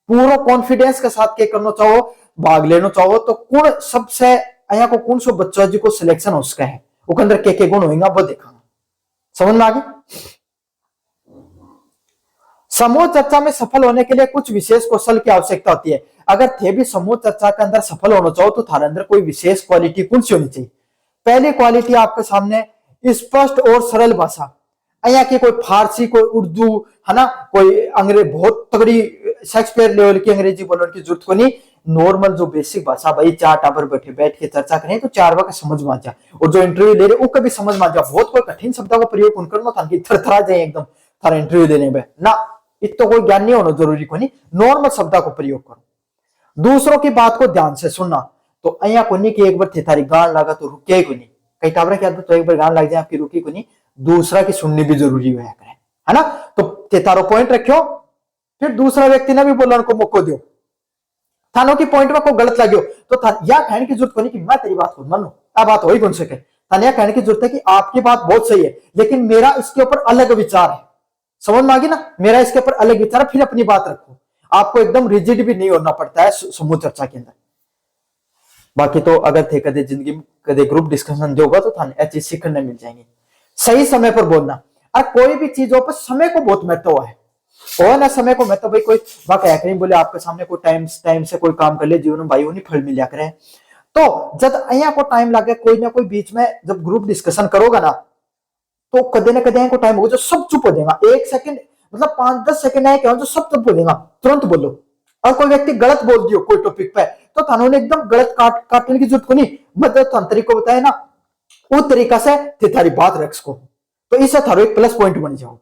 पूरा कॉन्फिडेंस के साथ के करना चाहो भाग लेना चाहो तो कौन सबसे अया को कौन सो बच्चा जी को सिलेक्शन हो सका है वो अंदर के गुण होगा वो देखा समझ में आ गई। समूह चर्चा में सफल होने के लिए कुछ विशेष कौशल की आवश्यकता होती है। अगर थे भी समूह चर्चा के अंदर सफल होना चाहो तो थारे अंदर कोई विशेष क्वालिटी कौन सी होनी चाहिए। पहली क्वालिटी आपके सामने स्पष्ट और सरल भाषा। अया की कोई फारसी कोई उर्दू है ना कोई अंग्रेजी बहुत तगड़ी शेक्सपियर लेवल की अंग्रेजी बोलने की जरूरत को नहीं। नॉर्मल जो बेसिक भाषा भाई चार टावर बैठ के चर्चा करें तो चार बार समझ में आ जाए और जो इंटरव्यू ले रहे वो कभी समझ में आ जाए। बहुत कोई कठिन शब्दों का प्रयोग उन करना था कि थरथरा जाए एकदम थारा इंटरव्यू देने में ना इत तो कोई ज्ञान नहीं होना जरूरी को नहीं। नॉर्मल शब्दों को प्रयोग करो। दूसरों की बात को ध्यान से सुनना। तो अया को नहीं कि एक बार थे थारी गान लगा तो रुके को नहीं। कई टावर की आदत तो एक बार गान लग जाए आपकी रुकी को नहीं दूसरा की सुननी भी जरूरी है ना। तो ते तारो पॉइंट रखो फिर दूसरा व्यक्ति ने भी बोलने को मौका दो। थानों की पॉइंट में को गलत लगे तो या कहने की जरूरत नहीं कि मैं तेरी बात खुद मानू आ बात हो ही कौन सके। थाने यह कहने की जरूरत है कि आपकी बात बहुत सही है लेकिन मेरा इसके ऊपर अलग विचार है। समझ में आ गई ना मेरा इसके ऊपर अलग विचार है फिर अपनी बात रखो। आपको एकदम रिजिड भी नहीं होना पड़ता है समूह चर्चा के अंदर। बाकी तो अगर थे कदे जिंदगी में कदे ग्रुप डिस्कशन दोगा तो थाने चीज सीखने मिल जाएंगी। सही समय पर बोलना और कोई भी चीजों पर समय को बहुत महत्व है और ना समय को महत्व भाई कोई वाकई नहीं बोले आपके सामने कोई टाइम से कोई काम कर ले जीवन में भाई उन्हीं फल मिल करे। तो जब अया को टाइम लगे कोई ना कोई बीच में जब ग्रुप डिस्कशन करोगा ना तो कदे ना कदे को टाइम होगा जो सब चुप हो जाएगा। 1 सेकंड मतलब 5-10 सेकंड है जो सब चुप हो जाएगा तुरंत बोलो। और कोई व्यक्ति गलत बोल दियो कोई टॉपिक पे तो थानों ने एकदम गलत काटने की जरूरत को नहीं मतलब तरीको बताया ना वो तरीका से थारी बात रख सको तो इससे थारो एक प्लस पॉइंट बन जाओ।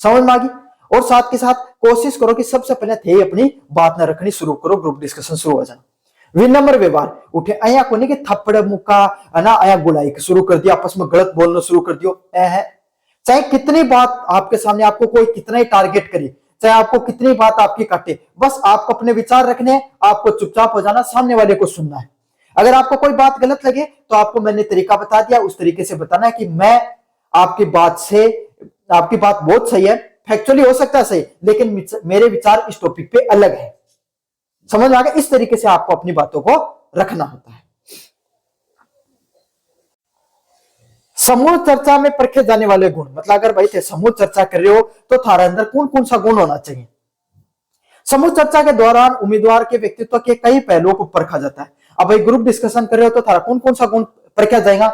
समझ में आ गई। और साथ के साथ कोशिश करो कि सबसे पहले थे अपनी बात न रखनी शुरू करो ग्रुप डिस्कशन शुरू हो जाना। विनम्र व्यवहार उठे अया को नहीं कि थप्पड़ मुक्का ना अया गुलाई शुरू कर दिया आपस में गलत बोलना शुरू कर दियो है। चाहे कितनी बात आपके सामने आपको कोई कितना ही टारगेट करे चाहे आपको कितनी बात आपकी काटे बस आपको अपने विचार रखने आपको चुपचाप हो जाना सामने वाले को सुनना है। अगर आपको कोई बात गलत लगे तो आपको मैंने तरीका बता दिया उस तरीके से बताना है कि मैं आपकी बात बहुत सही है फैक्चुअली हो सकता है सही लेकिन मेरे विचार इस टॉपिक पे अलग है। समझ आ गया। इस तरीके से आपको अपनी बातों को रखना होता है। समूह चर्चा में परखे जाने वाले गुण मतलब अगर भाई थे समूह चर्चा कर रहे हो तो थारे अंदर कौन कौन सा गुण होना चाहिए। समूह चर्चा के दौरान उम्मीदवार के व्यक्तित्व के कई पहलुओं को परखा जाता है। अब भाई ग्रुप डिस्कशन कर रहे हो तो थारा कौन कौन सा गुण परखा जाएगा।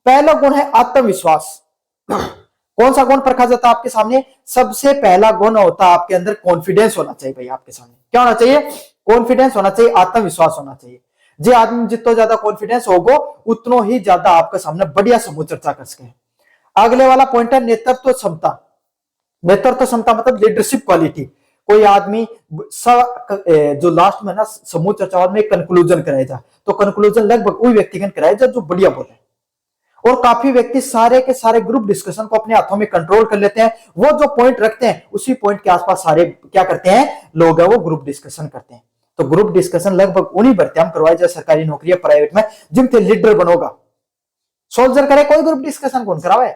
पहला गुण है आत्मविश्वास। कौन सा गुण परखा जाता है आपके सामने। सबसे पहला गुण होता है आपके अंदर कॉन्फिडेंस होना चाहिए। भाई आपके सामने क्या होना चाहिए कॉन्फिडेंस होना चाहिए आत्मविश्वास होना चाहिए। जो आदमी जितना ज्यादा कॉन्फिडेंस होगा उतना ही ज्यादा आपके सामने बढ़िया समूह चर्चा कर सके। अगले वाला पॉइंट है नेतृत्व क्षमता। नेतृत्व क्षमता मतलब लीडरशिप क्वालिटी। कोई आदमी जो लास्ट में ना समूह चर्चा में कंक्लूजन कराएगा तो कंक्लूजन लगभग वही व्यक्तिगत कराएगा जो बढ़िया बोले। और काफी व्यक्ति सारे के सारे ग्रुप डिस्कशन को अपने हाथों में कंट्रोल कर लेते हैं। वो जो पॉइंट रखते हैं उसी पॉइंट के आसपास सारे क्या करते हैं लोग है वो ग्रुप डिस्कशन करते हैं। तो ग्रुप डिस्कशन लगभग उन्हीं भर्तियां करवाए जाए सरकारी नौकरी प्राइवेट में जिनसे लीडर बनोगा। सोल्जर करे कोई ग्रुप डिस्कशन कौन करावे।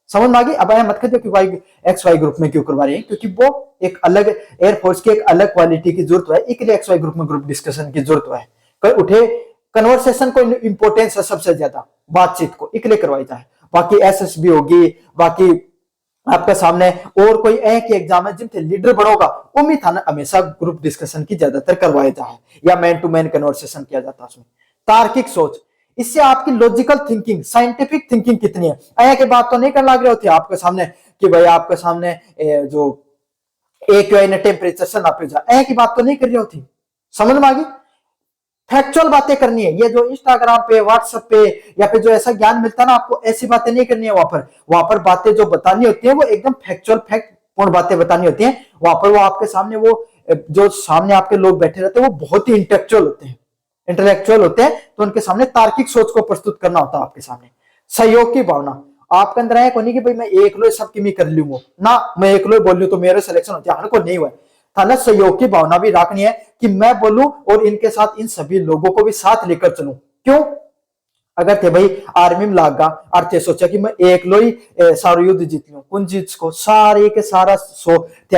समझ में आ गई। अब मत कहते कि भाई XY ग्रुप में क्यों करवा रहे हैं क्योंकि वो एक अलग एयरफोर्स की एक अलग क्वालिटी की जरूरत है। इसलिए XY ग्रुप में ग्रुप डिस्कशन की जरूरत है। कोई उठे कन्वर्सेशन को इंपोर्टेंस है सबसे ज्यादा बातचीत को इसलिए करवाई जाए। बाकी SSB होगी बाकी आपके सामने और कोई एक एग्जाम है जिनसे लीडर बनोगा उम्मीद था हमेशा ग्रुप डिस्कशन की ज्यादातर करवाया जाए या मैन टू मैन कन्वर्सेशन किया जाता है। उसमें तार्किक सोच इससे आपकी लॉजिकल थिंकिंग साइंटिफिक थिंकिंग कितनी है। अया की बात तो नहीं करने लग रहे होते आपके सामने कि भाई आपके सामने जो AQI ने टेम्परेचर से नापे जा अया की बात तो नहीं कर रही होती। समझ में आ गई। फैक्चुअल बातें करनी है। ये जो इंस्टाग्राम पे व्हाट्सएप पे या फिर जो ऐसा ज्ञान मिलता है ना आपको ऐसी बातें नहीं करनी है। वहां पर बातें जो बतानी होती है वो एकदम फैक्चुअल फैक्ट पूर्ण बातें बतानी होती हैं। वहां पर वो आपके सामने वो जो सामने आपके लोग बैठे रहते हैं वो बहुत ही इंटेलेक्चुअल होते हैं, तो उनके सामने तार्किक सोच को प्रस्तुत करना होता है आपके सामने। सहयोग की भावना आपके अंदर है कोनी कि भाई मैं एक लो सब की कर लूंगा ना, मैं एक लो बोल लू तो मेरे सिलेक्शन हो जाए को नहीं हुआ। थाना सहयोग की भावना भी रखनी है कि मैं बोलूं और इनके साथ इन सभी लोगों को भी साथ लेकर चलूं। क्यों? अगर थे भाई आर्मी में लागा और थे सोचा कि मैं एक लो ही सारा युद्ध जीत लूं, कौन जीत को सारे के सारा थे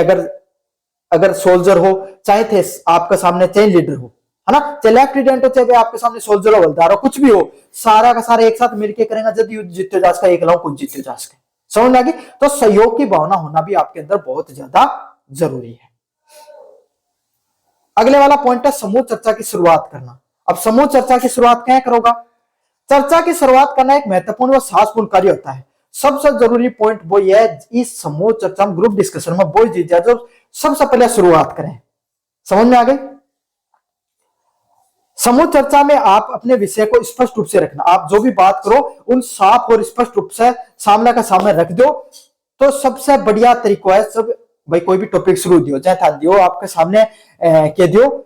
अगर सोल्जर हो चाहे थे आपके सामने चाहे लीडर हो, है ना, चाहे लेफ्टिनेंट हो चाहे आपके सामने सोल्जर हो हवलदार हो कुछ भी हो, सारा का सारा एक साथ मिलकर करेंगे जब युद्ध जीते जा सका, एक लाओ कुछ जीते जा सके। समझ लगी? तो सहयोग की भावना होना भी आपके अंदर बहुत ज्यादा जरूरी है। अगले वाला पॉइंट है समूह चर्चा की शुरुआत करना। अब समूह चर्चा की शुरुआत क्या करोगा? चर्चा की शुरुआत करना एक महत्वपूर्ण व साहसपूर्ण कार्य होता है। सबसे जरूरी पॉइंट वो ये है इस समूह चर्चा में ग्रुप डिस्कशन में वो चीज है जो सबसे पहले शुरुआत करें। समझ में आ गई? समूह चर्चा में आप अपने विषय को स्पष्ट रूप से रखना। आप जो भी बात करो उन साफ और स्पष्ट रूप से सामने का सामने रख दो, तो सबसे बढ़िया तरीका है सब भाई कोई भी टॉपिक शुरू दियो चाहे था दियो आपके सामने कह दियो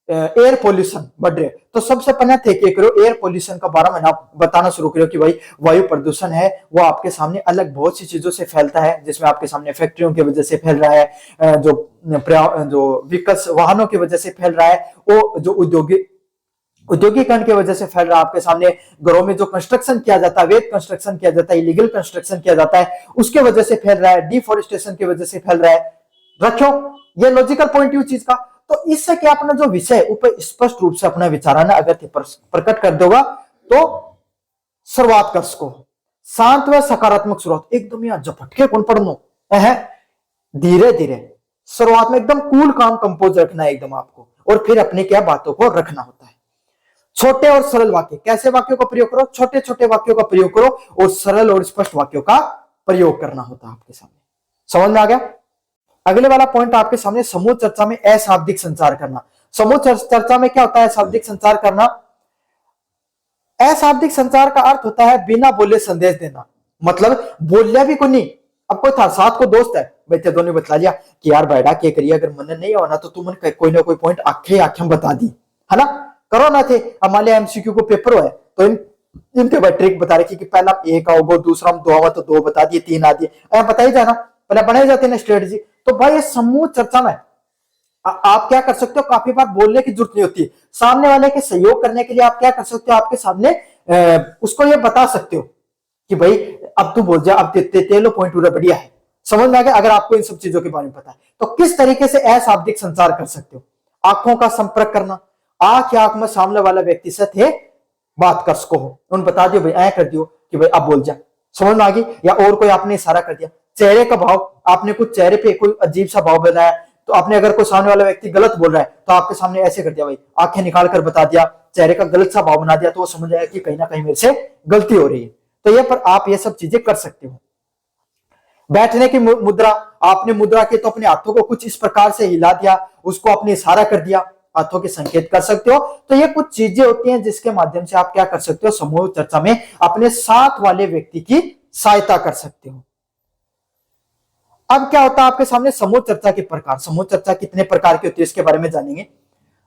एयर पोल्यूशन बढ़ रहे, तो सबसे पहले थे क्या करो एयर पोल्यूशन का बारे में बताना शुरू करो कि भाई वायु प्रदूषण है वो आपके सामने अलग बहुत सी चीजों से फैलता है, जिसमें आपके सामने फैक्ट्रियों की वजह से फैल रहा है, जो व्हीकल्स वाहनों की वजह से फैल रहा है, वो जो औद्योगिकरण की वजह से फैल रहा है आपके सामने, घरों में जो कंस्ट्रक्शन किया जाता है, अवैध कंस्ट्रक्शन किया जाता है, इलीगल कंस्ट्रक्शन किया जाता है, उसके वजह से फैल रहा है, डिफोरेस्टेशन की वजह से फैल रहा है। रखो ये लॉजिकल पॉइंट व्यू चीज का, तो इससे क्या अपना जो विषय ऊपर स्पष्ट रूप से अपना विचाराना अगर प्रकट कर दोगा तो शुरुआत कर सको। शांत व सकारात्मक शुरुआत एकदम यहाँ झपटके कौन पढ़नो है, धीरे धीरे शुरुआत में एकदम कूल काम कंपोज रखना है एकदम आपको, और फिर अपने क्या बातों को रखना होता है। छोटे और सरल वाक्य, कैसे वाक्यों का प्रयोग करो? छोटे छोटे वाक्यों का प्रयोग करो और सरल और स्पष्ट वाक्यों का प्रयोग करना होता है आपके सामने। समझ में आ गया? अगले वाला पॉइंट आपके सामने समूह चर्चा में अशाब्दिक संचार करना। समूह चर्चा में क्या होता है अशाब्दिक संचार करना? अशाब्दिक संचार का अर्थ होता है बिना बोले संदेश देना, मतलब बोलिया भी को नहीं। अब कोई था साथ को दोस्त है बैठे दोनों बतला लिया कि यार बैठा क्या करिए, अगर मन नहीं होना तो तुम कोई ना कोई पॉइंट आखे आखे बता दी, है ना, करो ना थे। हमारे एमसीक्यू को पेपर है तो इनके बाद ट्रिक बता रखी कि पहला एक आओगे, दूसरा में दो आओ तो दो बता दिए, तीन आ दिए, बताई जाना, पहले बनाई जाती है स्ट्रेटजी। तो भाई ये समूह चर्चा में आप क्या कर सकते हो, काफी बार बोलने की जरूरत नहीं होती, सामने वाले के सहयोग करने के लिए आप क्या कर सकते हो, आपके सामने उसको ये बता सकते हो कि भाई अब तू बोल जा, अब तेलो पॉइंट पूरा बढ़िया है। समझ में आ गया? अगर आपको इन सब चीजों के बारे में पता है तो किस तरीके से अशाब्दिक संचार कर सकते हो? आंखों का संपर्क करना, आंख या आंख में सामने वाला व्यक्ति से थे बात कर सको हो, उन बता दियो भाई ऐ कर दियो कि भाई अब बोल जा। समझ में आ गई? या और कोई आपने इशारा कर दिया, चेहरे का भाव, आपने कुछ चेहरे पे कोई अजीब सा भाव बनाया, तो आपने अगर कोई सामने वाला व्यक्ति गलत बोल रहा है तो आपके सामने ऐसे कर दिया भाई, आंखें निकाल कर बता दिया, चेहरे का गलत सा भाव बना दिया, तो वो समझ आया कि कहीं ना कहीं मेरे से गलती हो रही है। तो ये पर आप ये सब चीजें कर सकते हो। बैठने की मुद्रा, आपने मुद्रा के तो अपने हाथों को कुछ इस प्रकार से हिला दिया, उसको अपने इशारा कर दिया, हाथों के संकेत कर सकते हो। तो ये कुछ चीजें होती हैं जिसके माध्यम से आप क्या कर सकते हो, समूह चर्चा में अपने साथ वाले व्यक्ति की सहायता कर सकते हो। अब क्या होता है आपके सामने समूह चर्चा के प्रकार। समूह चर्चा कितने प्रकार की होती है इसके बारे में जानेंगे।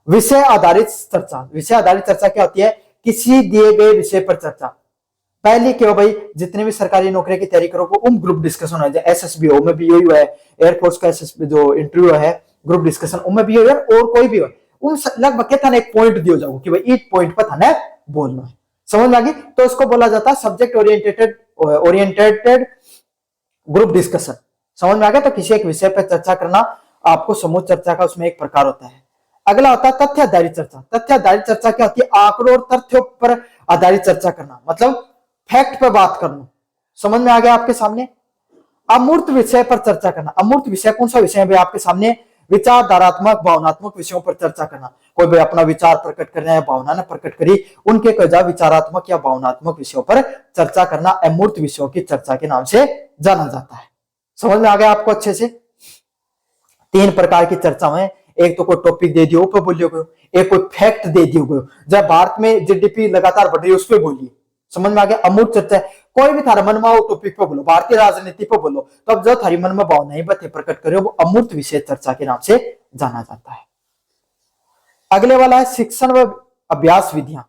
विषय आधारित चर्चा। विषय आधारित चर्चा क्या होती है? किसी दिए गए विषय पर चर्चा। पहली क्यों भाई, जितने भी सरकारी नौकरी की तैयारी करो वो ग्रुप डिस्कशन है, एसएसबी हो में भी यही है, एयरफोर्स का एसएसबी जो इंटरव्यू है ग्रुप डिस्कशन उनमें भी है, और कोई भी हो उन लगभग क्या था एक पॉइंट दियो जाओ कि भाई इस पॉइंट पर था बोलना है। समझ में आ गई? तो उसको बोला जाता है सब्जेक्ट ओरिएंटेड ग्रुप डिस्कशन। समझ में आ गया? तो किसी एक विषय पर चर्चा करना आपको समूह चर्चा का उसमें एक प्रकार होता है। अगला होता है तथ्य आधारित चर्चा। तथ्य आधारित चर्चा क्या होती है? आंकड़ों और तथ्यों पर आधारित चर्चा करना, मतलब फैक्ट पर बात करना। समझ में आ गया आपके सामने? अमूर्त विषय पर चर्चा करना। अमूर्त विषय कौन सा विषय है आपके सामने? विचारधारात्मक भावनात्मक विषयों पर चर्चा करना। कोई भी अपना विचार प्रकट करना है, भावना ने प्रकट करी, उनके कजा विचारात्मक या भावनात्मक विषयों पर चर्चा करना अमूर्त विषयों की चर्चा के नाम से जाना जाता है। समझ में आ गया आपको अच्छे से? तीन प्रकार की चर्चा में, एक तो कोई टॉपिक दे दियो ऊपर बोलियो, एक कोई फैक्ट दे दियो, जब भारत में जीडीपी लगातार बढ़ रही है उस पर बोलिए। समझ में आ गया? अमूर्त चर्चा है, कोई भी थारा मन में वो टॉपिक पे बोलो, भारतीय राजनीति पे बोलो, तो अब जो थारी मन में भावनाएं बते प्रकट करे वो अमूर्त विषय चर्चा के नाम से जाना जाता है। अगले वाला है शिक्षण व अभ्यास विधियां।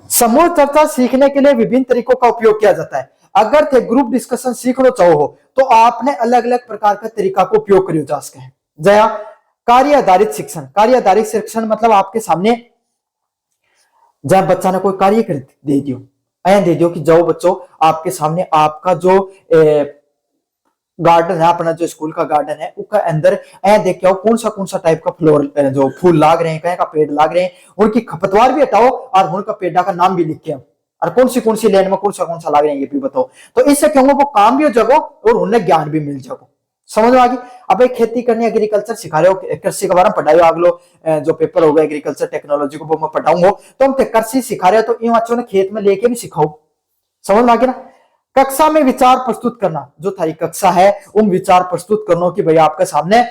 समूह चर्चा सीखने के लिए विभिन्न तरीकों का उपयोग किया जाता है। अगर थे ग्रुप डिस्कशन सीखना चाहो हो तो आपने अलग अलग प्रकार का तरीका को उपयोग करियो जा सके। जया कार्य आधारित शिक्षण। कार्य आधारित शिक्षण मतलब आपके सामने जब बच्चा ने कोई कार्य कर दे दियो, ऐ दे दियो कि जाओ बच्चों आपके सामने आपका जो गार्डन है, अपना जो स्कूल का गार्डन है उसका अंदर ऐ देख के आओ कौन सा टाइप का फ्लोर जो फूल लाग रहे हैं, कहीं का पेड़ लाग रहे हैं, उनकी खपतवार भी हटाओ और उनका पेड़ा का नाम भी लिख के आओ और कौन सी लैंड में कौन सा लाग रहे हैं ये भी बताओ। तो इससे क्या होगा, वो काम भी हो जाएगा और उन्हें ज्ञान भी मिल जाएगा। समझ में आ गई। अब एक खेती करनी, एग्रीकल्चर सिखा रहे हो, कृषि के बारे में पढ़ाई अगलो जो पेपर होगा एग्रीकल्चर टेक्नोलॉजी को वो मैं पढ़ाऊंगा, तो हम कृषि सिखा रहे हो तो इन बच्चों ने खेत में लेके भी सिखाओ। समझ में आ गया ना। कक्षा में विचार प्रस्तुत करना, जो थारी कक्षा है उन विचार प्रस्तुत करना कि भाई आपके सामने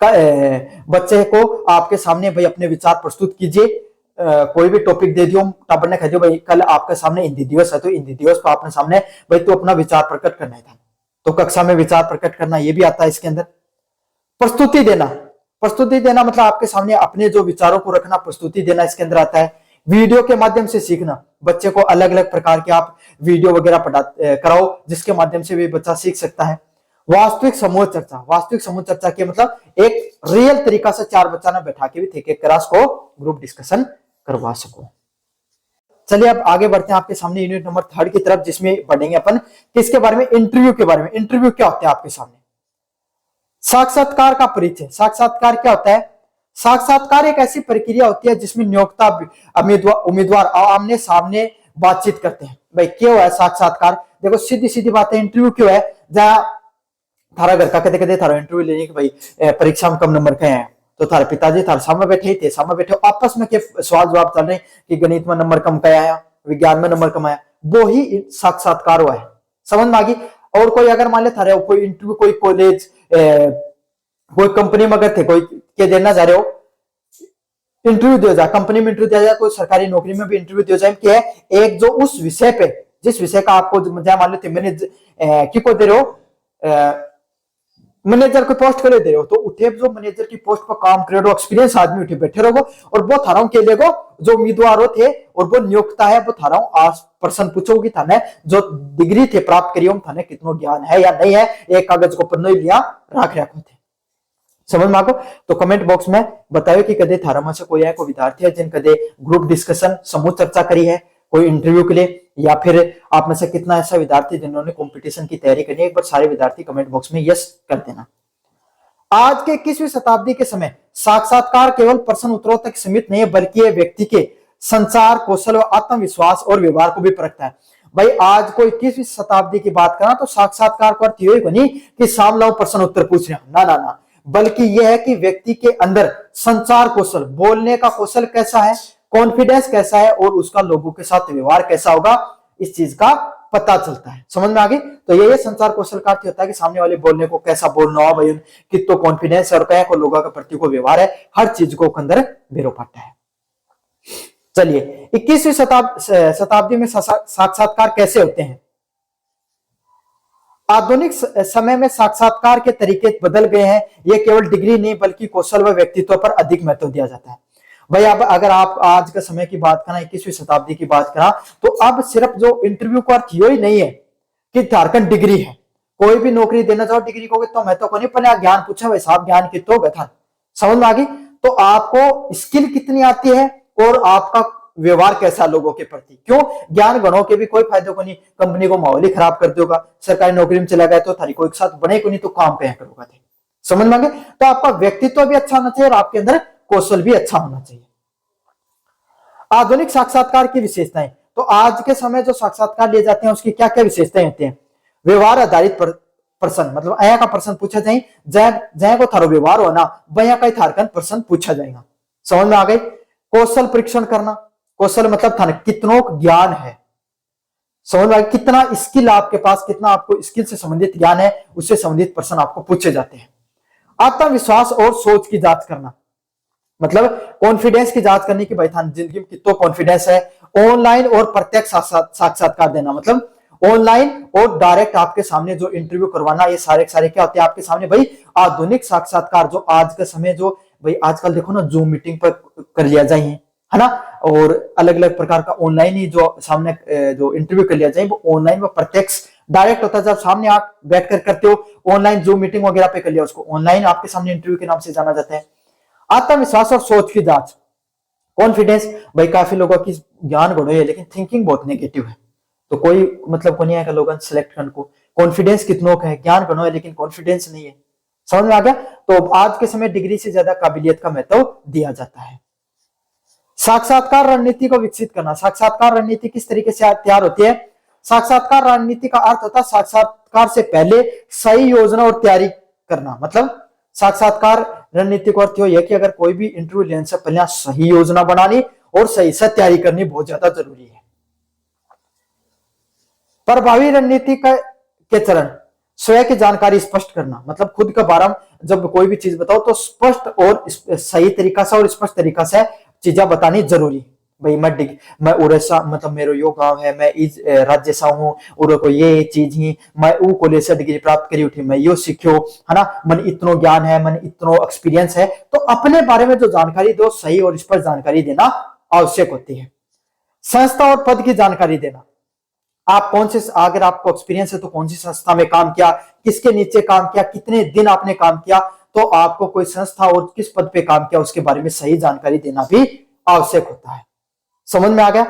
बच्चे को आपके सामने भाई अपने विचार प्रस्तुत कीजिए। कोई भी टॉपिक दे दियो, टाबर ने कह दियो भाई कल आपके सामने हिंदी दिवस है तो हिंदी दिवस पर आपने सामने भाई तो अपना विचार प्रकट करना था, तो कक्षा में विचार प्रकट करना ये भी आता है इसके अंदर। प्रस्तुति देना, प्रस्तुति देना मतलब आपके सामने अपने जो विचारों को रखना, प्रस्तुति देना इसके अंदर आता है। वीडियो के माध्यम से सीखना, बच्चे को अलग अलग प्रकार के आप वीडियो वगैरह कराओ जिसके माध्यम से भी बच्चा सीख सकता है। वास्तविक समूह चर्चा, वास्तविक समूह चर्चा के मतलब एक रियल तरीका से चार बच्चा ना बैठा के भी थे क्लास को ग्रुप डिस्कशन करवा सको। चलिए अब आगे बढ़ते हैं आपके सामने यूनिट नंबर 3 की तरफ, जिसमें पढ़ेंगे अपन किसके बारे में, इंटरव्यू के बारे में। इंटरव्यू क्या होता है आपके सामने, साक्षात्कार का परिचय। साक्षात्कार क्या होता है, साक्षात्कार एक ऐसी प्रक्रिया होती है जिसमें नियोक्ता उम्मीदवार आमने सामने बातचीत करते हैं। भाई क्यों है साक्षात्कार, देखो सीधी सीधी बात है। इंटरव्यू क्यों है, जहां थारा घर का कहते थारा इंटरव्यू लेने की भाई परीक्षा में कम नंबर के हैं, तो थारे पिताजी थारे सामने बैठे थे, सामने बैठे आपस में के सवाल जवाब चल रहे कि गणित में नंबर कम क्या आया, विज्ञान में नंबर कम आया, वो ही साक्षात्कार हुआ है। समझ में आ गई। और कोई अगर मान ले थारे कोई इंटरव्यू कोई कॉलेज कोई कंपनी में अगर थे कोई के देना जा रहे हो, इंटरव्यू दिया जाए, कंपनी में इंटरव्यू दिया जाए, कोई सरकारी नौकरी में भी इंटरव्यू दिया जाए, क्या है एक जो उस विषय पे जिस विषय का आपको मान लो मैनेजर की को दे रहे हो, मैनेजर को पोस्ट कर दे रहे हो, तो उठे जो मैनेजर की पोस्ट पर काम करे हो एक्सपीरियंस आदमी उठे बैठे रहो और वो थाराओं के लिए जो उम्मीदवार थे और वो नियुक्ता है वो थाराओं आज प्रश्न पूछोगी, थाने जो डिग्री थे प्राप्त करियो थाने कितना ज्ञान है या नहीं है, एक कागज को पन्नो लिया राख रखो थे। समझ में आपको। तो कमेंट बॉक्स में बताओ कि कदे थारा में से कोई है कोई विद्यार्थी है जिन कदे ग्रुप डिस्कशन समूह चर्चा करी है कोई इंटरव्यू के लिए, या फिर आप में से कितना ऐसा विद्यार्थी जिन्होंने कंपटीशन की तैयारी करनी है। एक बार सारे विद्यार्थी कमेंट बॉक्स में यस कर देना। आज के 21वीं शताब्दी के समय साक्षात्कार केवल प्रश्न उत्तरों तक सीमित नहीं है, बल्कि यह व्यक्ति के संचार कौशल व आत्मविश्वास और व्यवहार को भी परखता है। भाई आज को 21वीं शताब्दी की बात करा तो साक्षात्कार को अर्थ यही नहीं कि सामने प्रश्न उत्तर पूछ रहे हैं, ना ना ना, बल्कि यह है कि व्यक्ति के अंदर संचार कौशल, बोलने का कौशल कैसा है, कॉन्फिडेंस कैसा है और उसका लोगों के साथ व्यवहार कैसा होगा, इस चीज का पता चलता है। समझ में आ गई। तो ये संचार कौशल का अर्थ होता है कि सामने वाले बोलने को कैसा बोलना हो, भाई कितना कॉन्फिडेंस और क्या को लोगों के प्रति को व्यवहार है, हर चीज को अंदर बेरो पाता है। चलिए 21वीं शताब्दी में साक्षात्कार कैसे होते हैं। आधुनिक समय में साक्षात्कार के तरीके बदल गए हैं। यह केवल डिग्री नहीं बल्कि कौशल व व्यक्तित्व पर अधिक महत्व दिया जाता है। भाई अब अगर आप आज के समय की बात करें, 21वीं शताब्दी की बात करें, तो अब सिर्फ जो इंटरव्यू का अर्थ ही नहीं है कि झारखंड डिग्री है, कोई भी नौकरी देना चाहो डिग्री को तो मैं तो नहीं पर ज्ञान पूछा भाई साहब ज्ञान कितना होगा था। समझ में आ गई। तो आपको स्किल कितनी आती है और आपका व्यवहार कैसा लोगों के प्रति, क्यों ज्ञान गणों के भी कोई फायदे को नहीं, कंपनी को माहौल ही खराब कर देगा, सरकारी नौकरी में चला गया तो थारी को एक साथ बने को नहीं तो काम पे करोगा। समझ में आ गए। तो आपका व्यक्तित्व भी अच्छा होना चाहिए और आपके अंदर कौशल भी अच्छा होना चाहिए। आधुनिक साक्षात्कार की विशेषताएं, तो आज के समय जो साक्षात्कार लिए जाते हैं उसकी क्या क्या विशेषताएं होती हैं। व्यवहार आधारित प्रश्न, मतलब अया का प्रश्न पूछा जाए, जय को थारो व्यवहार होना वया का थारकन प्रश्न पूछा जाएगा। समझ में आ गई। कौशल परीक्षण करना, कौशल मतलब थाने कितनों ज्ञान है, समझ में आ गई, कितना स्किल आपके पास, कितना आपको स्किल से संबंधित ज्ञान है, उससे संबंधित प्रश्न आपको पूछे जाते हैं। आत्मविश्वास और सोच की जांच करना, मतलब कॉन्फिडेंस की जांच करने की भाई थान जिंदगी में कितना कॉन्फिडेंस है। ऑनलाइन और प्रत्यक्ष साक्षात्कार देना, मतलब ऑनलाइन और डायरेक्ट आपके सामने जो इंटरव्यू करवाना, ये सारे सारे क्या होते हैं आपके सामने भाई आधुनिक साक्षात्कार। जो आज के समय जो भाई आजकल देखो ना जूम मीटिंग पर कर लिया जाए, है ना, और अलग अलग प्रकार का ऑनलाइन ही जो सामने जो इंटरव्यू कर लिया जाए वो ऑनलाइन व प्रत्यक्ष डायरेक्ट होता है। जब सामने आप बैठकर करते हो, ऑनलाइन जूम मीटिंग वगैरह पे कर लिया, उसको ऑनलाइन आपके सामने इंटरव्यू के नाम से जाना जाता है। आत्मविश्वास और सोच की जांच, कॉन्फिडेंस, भाई काफी लोगों की ज्ञान बढ़ो है लेकिन थिंकिंग बहुत नेगेटिव है, तो कोई मतलब को नहीं आएगा लोगों सेलेक्ट करने को। कॉन्फिडेंस कितनों का है, ज्ञान बढ़ो है लेकिन कॉन्फिडेंस नहीं है। समझ में आ गया? तो आज के समय डिग्री से ज्यादा काबिलियत का महत्व दिया जाता है। साक्षात्कार रणनीति को विकसित करना, साक्षात्कार रणनीति किस तरीके से तैयार होती है? साक्षात्कार रणनीति का अर्थ होता है साक्षात्कार से पहले सही योजना और तैयारी करना। मतलब साक्षात्कार रणनीति का अर्थ यह कि अगर कोई भी इंटरव्यू लेने से पहले सही योजना बनानी और सही से तैयारी करनी बहुत ज्यादा जरूरी है। प्रभावी रणनीति के चरण, स्वयं की जानकारी स्पष्ट करना, मतलब खुद के बारे में जब कोई भी चीज बताओ तो स्पष्ट और सही तरीका से और स्पष्ट तरीका से चीजें बतानी जरूरी। भाई मैं उड़ीसा मतलब मेरो यो गांव है, मैं इस राज्य से हूँ और को ये चीज ही मैं वो कॉलेज से डिग्री प्राप्त करी उठी, मैं यो सीखो, है ना, मन इतनो ज्ञान है, मन इतनो एक्सपीरियंस है। तो अपने बारे में जो जानकारी दो सही और स्पष्ट जानकारी देना आवश्यक होती है। संस्था और पद की जानकारी देना, आप कौन से, अगर आपको एक्सपीरियंस है तो कौन सी संस्था में काम किया, किसके नीचे काम किया, कितने दिन आपने काम किया, तो आपको कोई संस्था और किस पद पे काम किया उसके बारे में सही जानकारी देना भी आवश्यक होता है। समझ में आ गया?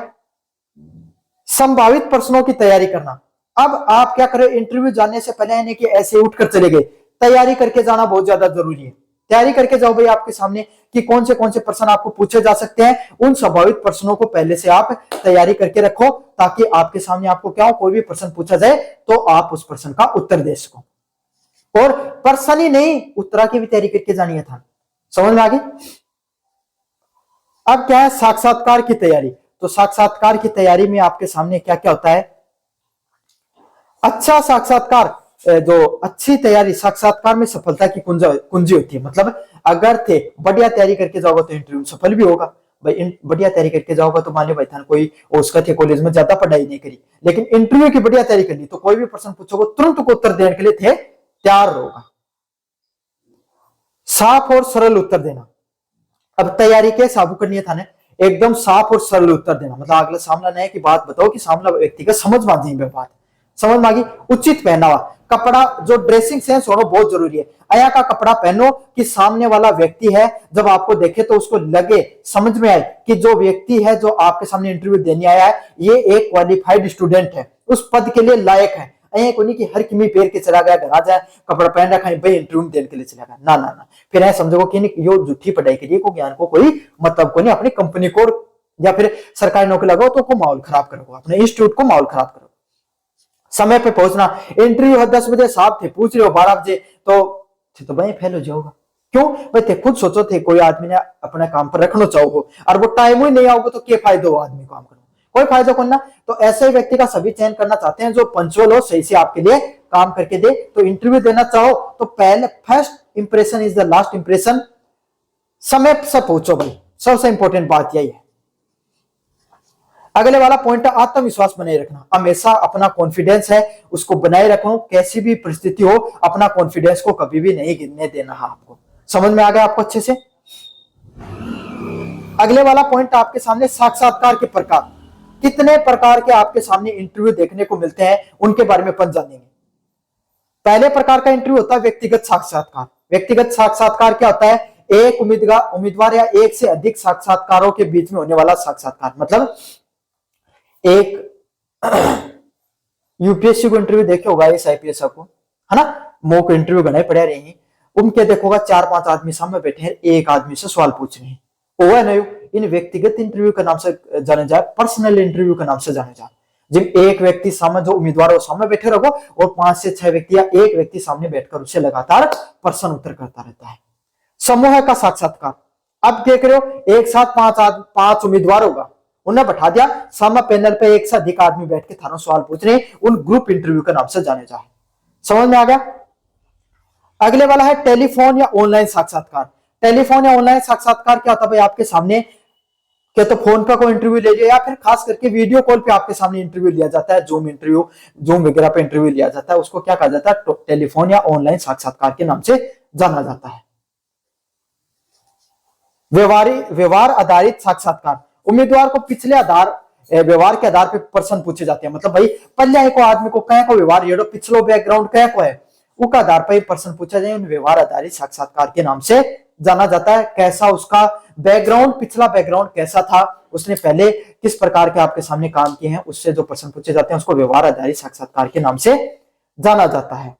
संभावित प्रश्नों की तैयारी करना, अब आप क्या करें, इंटरव्यू जाने से पहले यानी कि ऐसे उठकर चले गए, तैयारी करके जाना बहुत ज्यादा जरूरी है। तैयारी करके जाओ भाई आपके सामने कि कौन से प्रश्न आपको पूछे जा सकते हैं, उन संभावित प्रश्नों को पहले से आप तैयारी करके रखो ताकि आपके सामने आपको क्या हो, कोई भी प्रश्न पूछा जाए तो आप उस प्रश्न का उत्तर दे सको। और प्रश्न ही नहीं, उत्तरा की भी तैयारी करके जानी है था। समझ में आ गई? अब क्या है साक्षात्कार की तैयारी, तो साक्षात्कार की तैयारी में आपके सामने क्या क्या होता है। अच्छा साक्षात्कार, जो अच्छी तैयारी साक्षात्कार में सफलता की कुंजी होती है। मतलब अगर थे बढ़िया तैयारी करके जाओगे तो इंटरव्यू सफल भी होगा। भाई बढ़िया तैयारी करके जाओगा तो मान लो भाई था कोई उसका थे कॉलेज में ज्यादा पढ़ाई नहीं करी लेकिन इंटरव्यू की बढ़िया तैयारी कर ली तो कोई भी प्रश्न पूछोगे तुरंत को उत्तर देने के लिए थे तैयार होगा। साफ और सरल उत्तर देना, अब तैयारी के साबू करनी है थाने एकदम साफ और सरल उत्तर देना, मतलब अगला सामना नहीं कि बात बताओ कि सामना व्यक्ति का समझ में आ जाए बात। समझ में आ गई? उचित पहनावा, कपड़ा जो ड्रेसिंग सेंस होना बहुत जरूरी है। आया का कपड़ा पहनो कि सामने वाला व्यक्ति है जब आपको देखे तो उसको लगे, समझ में आए कि जो व्यक्ति है जो आपके सामने इंटरव्यू देने आया है ये एक क्वालिफाइड स्टूडेंट है, उस पद के लिए लायक है। ऐ को नहीं कि हर किमी पैर के चला गया घर आ जाए कपड़ा पहन रखा है भाई इंटरव्यू देने के लिए चला गया, ना ना ना, फिर ऐसा समझो कि यो झूठी पढ़ाई के लिए को ज्ञान को कोई मतलब को नहीं, अपनी कंपनी को या फिर सरकारी नौकरी लगाओ तो को माहौल खराब करो, अपने इंस्टीट्यूट को माहौल खराब करो। समय पे पहुंचना, इंटरव्यू है 10 बजे, साहब थे पूछ रहे हो 12 बजे तो भाई फेल हो जाओगा। क्यों भाई? थे खुद सोचो थे कोई आदमी ने अपने काम पर रखना चाहोगे और वो टाइम ही नहीं आओगे तो क्या फायदा हो आदमी काम करना, कोई फायदा को ना। तो ऐसे ही व्यक्ति का सभी चयन करना चाहते हैं जो पंचुअल हो, सही से आपके लिए काम करके दे। तो इंटरव्यू देना चाहो तो पहले first impression is the last impression, समय से पहुंचो भाई, सबसे इंपॉर्टेंट बात यही है। अगले वाला पॉइंट है आत्मविश्वास बनाए रखना, हमेशा अपना कॉन्फिडेंस है उसको बनाए रखो, कैसी भी परिस्थिति हो अपना कॉन्फिडेंस को कभी भी नहीं गिरने देना है आपको। समझ में आ गया आपको अच्छे से? अगले वाला पॉइंट आपके सामने साक्षात्कार के प्रकार, कितने प्रकार के आपके सामने इंटरव्यू देखने को मिलते हैं उनके बारे में अपन जानेंगे। पहले प्रकार का इंटरव्यू होता है व्यक्तिगत साक्षात्कार। व्यक्तिगत साक्षात्कार क्या होता है? एक उम्मीदवार या एक से अधिक साक्षात्कारों के बीच में होने वाला साक्षात्कार। मतलब एक यूपीएससी को इंटरव्यू देखे होगा, इस आईपीएस को, है ना, मॉक इंटरव्यू बनाए पड़े रहे हैं, उनके देखोगा 4-5 आदमी सामने बैठे हैं, एक आदमी से सवाल पूछ रहे हैं, वो है नहीं, इन व्यक्तिगत इंटरव्यू के नाम से जाने जाए, पर्सनल इंटरव्यू के नाम से जाने जाए। जब एक व्यक्ति सामने जो उम्मीदवार है सामने बैठे रहो और 5 से 6 व्यक्ति या एक व्यक्ति सामने बैठकर उससे लगातार प्रश्न उत्तर करता रहता है। समूह का साक्षात्कार, अब देख रहे हो एक साथ 5 उम्मीदवार होगा, उन्हें बैठा दिया सामने पैनल पे, एक से अधिक आदमी बैठ के थानों सवाल पूछ रहे हैं, उन ग्रुप इंटरव्यू के नाम से जाने जाए। समझ में आ गया? अगले वाला है टेलीफोन या ऑनलाइन साक्षात्कार। टेलीफोन या ऑनलाइन साक्षात्कार क्या होता है भाई? आपके सामने क्या तो फोन पर कोई इंटरव्यू ले लिया, या फिर खास करके वीडियो कॉल पे आपके सामने इंटरव्यू लिया जाता है, जूम वगैरह पे इंटरव्यू लिया जाता है, उसको क्या कहा जाता है, टेलीफोन या ऑनलाइन साक्षात्कार के नाम से जाना जाता है। व्यवहार आधारित साक्षात्कार, उम्मीदवार को पिछले व्यवहार के आधार पर प्रश्न पूछे जाते हैं। मतलब भाई पहले को आदमी को कह को व्यवहार ये पिछलो बैकग्राउंड कह को है, उसका आधार पर प्रश्न पूछा जाए, उन व्यवहार आधारित साक्षात्कार के नाम से जाना जाता है। कैसा उसका बैकग्राउंड, पिछला बैकग्राउंड कैसा था, उसने पहले किस प्रकार के आपके सामने काम किए हैं, उससे जो प्रश्न पूछे जाते हैं उसको व्यवहार आधारित साक्षात्कार के नाम से जाना जाता है।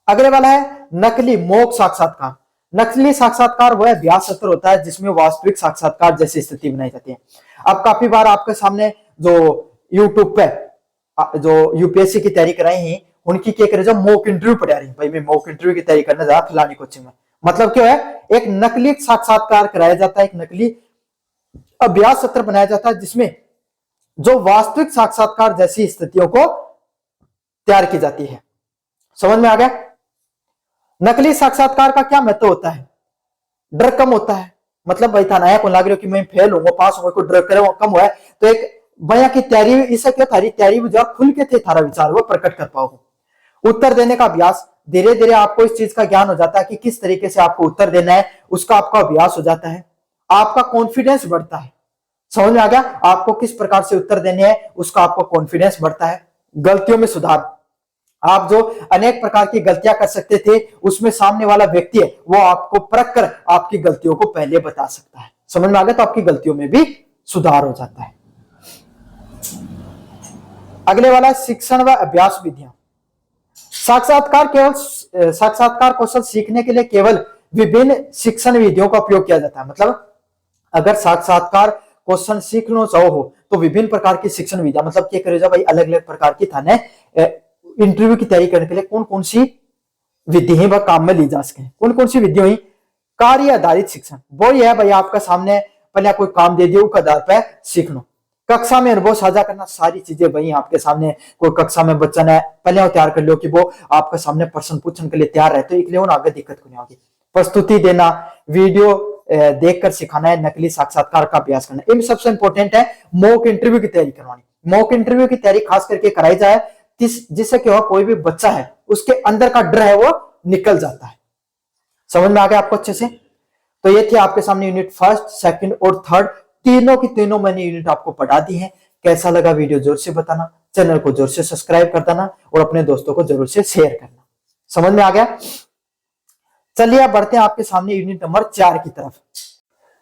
अगले वाला है नकली मॉक साक्षात्कार। नकली साक्षात्कार वह अभ्यास सत्र होता है जिसमें वास्तविक साक्षात्कार जैसी स्थिति बनाई जाती है। अब काफी बार आपके सामने जो यूट्यूब पे जो यूपीएससी की तैयारी कर रहे हैं उनकी क्या करे, जो मॉक इंटरव्यू पढ़ा रही है, भाई मैं मॉक इंटरव्यू की तैयारी करने जा फलानी कोचिंग में, मतलब क्या है, एक नकली साक्षात्कार कराया जाता है, एक नकली अभ्यास सत्र बनाया जाता है जिसमें जो वास्तविक साक्षात्कार जैसी स्थितियों को तैयार की जाती है। समझ में आ गया? नकली साक्षात्कार का क्या महत्व होता है? डर कम होता है। मतलब भाई था नया को लग रहा कि मैं फेल होऊंगा, पास होऊंगा, कोई डर करे कम हुआ है, तो एक बया की तैयारी, इससे क्या थारी तैयारी जो खुल के थे थारा विचार वो प्रकट कर पाओ। उत्तर देने का अभ्यास, धीरे धीरे आपको इस चीज का ज्ञान हो जाता है कि किस तरीके से आपको उत्तर देना है, उसका आपका अभ्यास हो जाता है, आपका कॉन्फिडेंस बढ़ता है। समझ में आ गया? आपको किस प्रकार से उत्तर देने हैं उसका आपको कॉन्फिडेंस बढ़ता है। गलतियों में सुधार, आप जो अनेक प्रकार की गलतियां कर सकते थे उसमें सामने वाला व्यक्ति है वो आपको परख कर आपकी गलतियों को पहले बता सकता है। समझ में आ गया? तो आपकी गलतियों में भी सुधार हो जाता है। अगले वाला शिक्षण व अभ्यास विधियां। साक्षात्कार कौशल सीखने के लिए केवल विभिन्न शिक्षण विधियों का उपयोग किया जाता है। मतलब अगर साक्षात्कार क्वेश्चन सीखना चाहो तो विभिन्न प्रकार की शिक्षण विधियां, मतलब क्या करेगा भाई, अलग अलग प्रकार की थाने इंटरव्यू की तैयारी करने के लिए कौन कौन सी विधियां वह काम में ली जा सके। कौन कौन सी विधियां हुई? कार्य आधारित शिक्षण, वो ही है भाई आपका सामने पहले कोई काम दे दिया उसके आधार पर सीखना। कक्षा में अनुभव साझा करना, सारी चीजें वही आपके सामने, कोई कक्षा में बच्चा ने पहले तैयार कर लो कि वो आपके सामने प्रश्न पूछने के लिए तैयार रहते, इसलिए उन्हें आगे दिक्कत नहीं होगी। प्रस्तुति देना, वीडियो देखकर सिखाना है, नकली साक्षात्कार का अभ्यास करना। इनमें सबसे इंपॉर्टेंट है मॉक इंटरव्यू की तैयारी करवानी। मॉक इंटरव्यू की तैयारी खास करके कराई जाए जिससे क्या कोई भी बच्चा है उसके अंदर का डर है वो निकल जाता है। समझ में आ गया आपको अच्छे से? तो ये थी आपके सामने यूनिट फर्स्ट, सेकंड और थर्ड, तीनों की तीनों मैंने यूनिट आपको पढ़ा दी है। कैसा लगा वीडियो जरूर से बताना, चैनल को जरूर से सब्सक्राइब कर देना और अपने दोस्तों को जरूर से शेयर करना। समझ में आ गया? चलिए अब बढ़ते हैं आपके सामने यूनिट नंबर 4 की तरफ।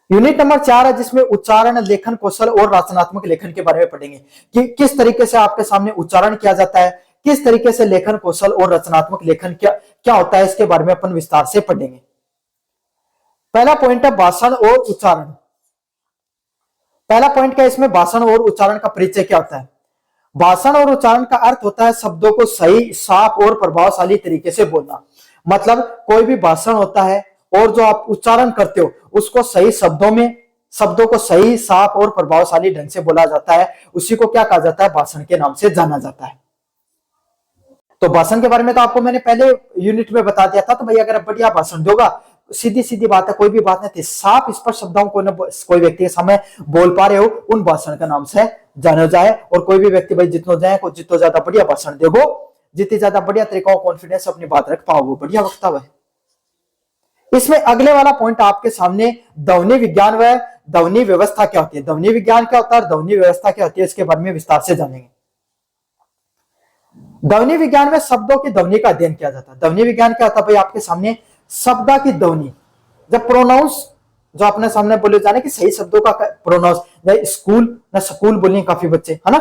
यूनिट नंबर 4 है जिसमें उच्चारण, लेखन कौशल और रचनात्मक लेखन के बारे में पढ़ेंगे कि किस तरीके से आपके सामने उच्चारण किया जाता है, किस तरीके से लेखन कौशल और रचनात्मक लेखन क्या होता है, इसके बारे में अपन विस्तार से पढ़ेंगे। पहला पॉइंट है भाषण और उच्चारण। पहला पॉइंट क्या है इसमें? भाषण और उच्चारण का परिचय क्या होता है? भाषण और उच्चारण का अर्थ होता है शब्दों को सही, साफ और प्रभावशाली तरीके से बोलना। मतलब कोई भी भाषण होता है और जो आप उच्चारण करते हो उसको सही शब्दों में, शब्दों को सही, साफ और प्रभावशाली ढंग से बोला जाता है, उसी को क्या कहा जाता है? भाषण के नाम से जाना जाता है। तो भाषण के बारे में तो आपको मैंने पहले यूनिट में बता दिया था। तो भाई अगर आप बढ़िया भाषण दोगा, सीधी सीधी बात है, कोई भी बात नहीं थी, साफ स्पष्ट शब्दों को कोई व्यक्ति के सामने बोल पा रहे हो, उन भाषण का नाम से जाना जाए। और कोई भी व्यक्ति भाई जितना जाए को जितना ज्यादा बढ़िया भाषण देगो, जितनी ज्यादा बढ़िया तरीका कॉन्फिडेंस अपनी बात रख पाओ, वो बढ़िया वक्ता है। इसमें अगले वाला पॉइंट आपके सामने ध्वनि विज्ञान व ध्वनि व्यवस्था क्या होती है। ध्वनि विज्ञान क्या होता है, ध्वनि व्यवस्था क्या होती है, इसके बारे में विस्तार से जानेंगे। ध्वनि विज्ञान में शब्दों की ध्वनि का अध्ययन किया जाता है। ध्वनि विज्ञान क्या होता है भाई आपके सामने? शब्द की ध्वनि, जब प्रोनाउंस जो अपने सामने बोले जाने कि सही शब्दों का प्रोनाउंस, स्कूल ना स्कूल बोलेंगे काफी बच्चे, है ना,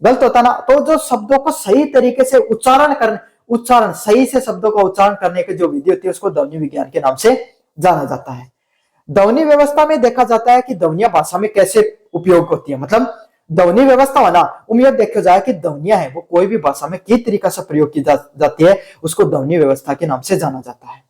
गलत होता ना। तो जो शब्दों को सही तरीके से उच्चारण सही से शब्दों का उच्चारण करने की जो विधि होती है उसको ध्वनि विज्ञान के नाम से जाना जाता है। ध्वनि व्यवस्था में देखा जाता है कि ध्वनियां भाषा में कैसे उपयोग होती है। मतलब ध्वनि व्यवस्था होना उम्मीद देखा जाए कि ध्वनियां है वो कोई भी भाषा में किस तरीका से प्रयोग की जाती है, उसको ध्वनि व्यवस्था के नाम से जाना जाता है।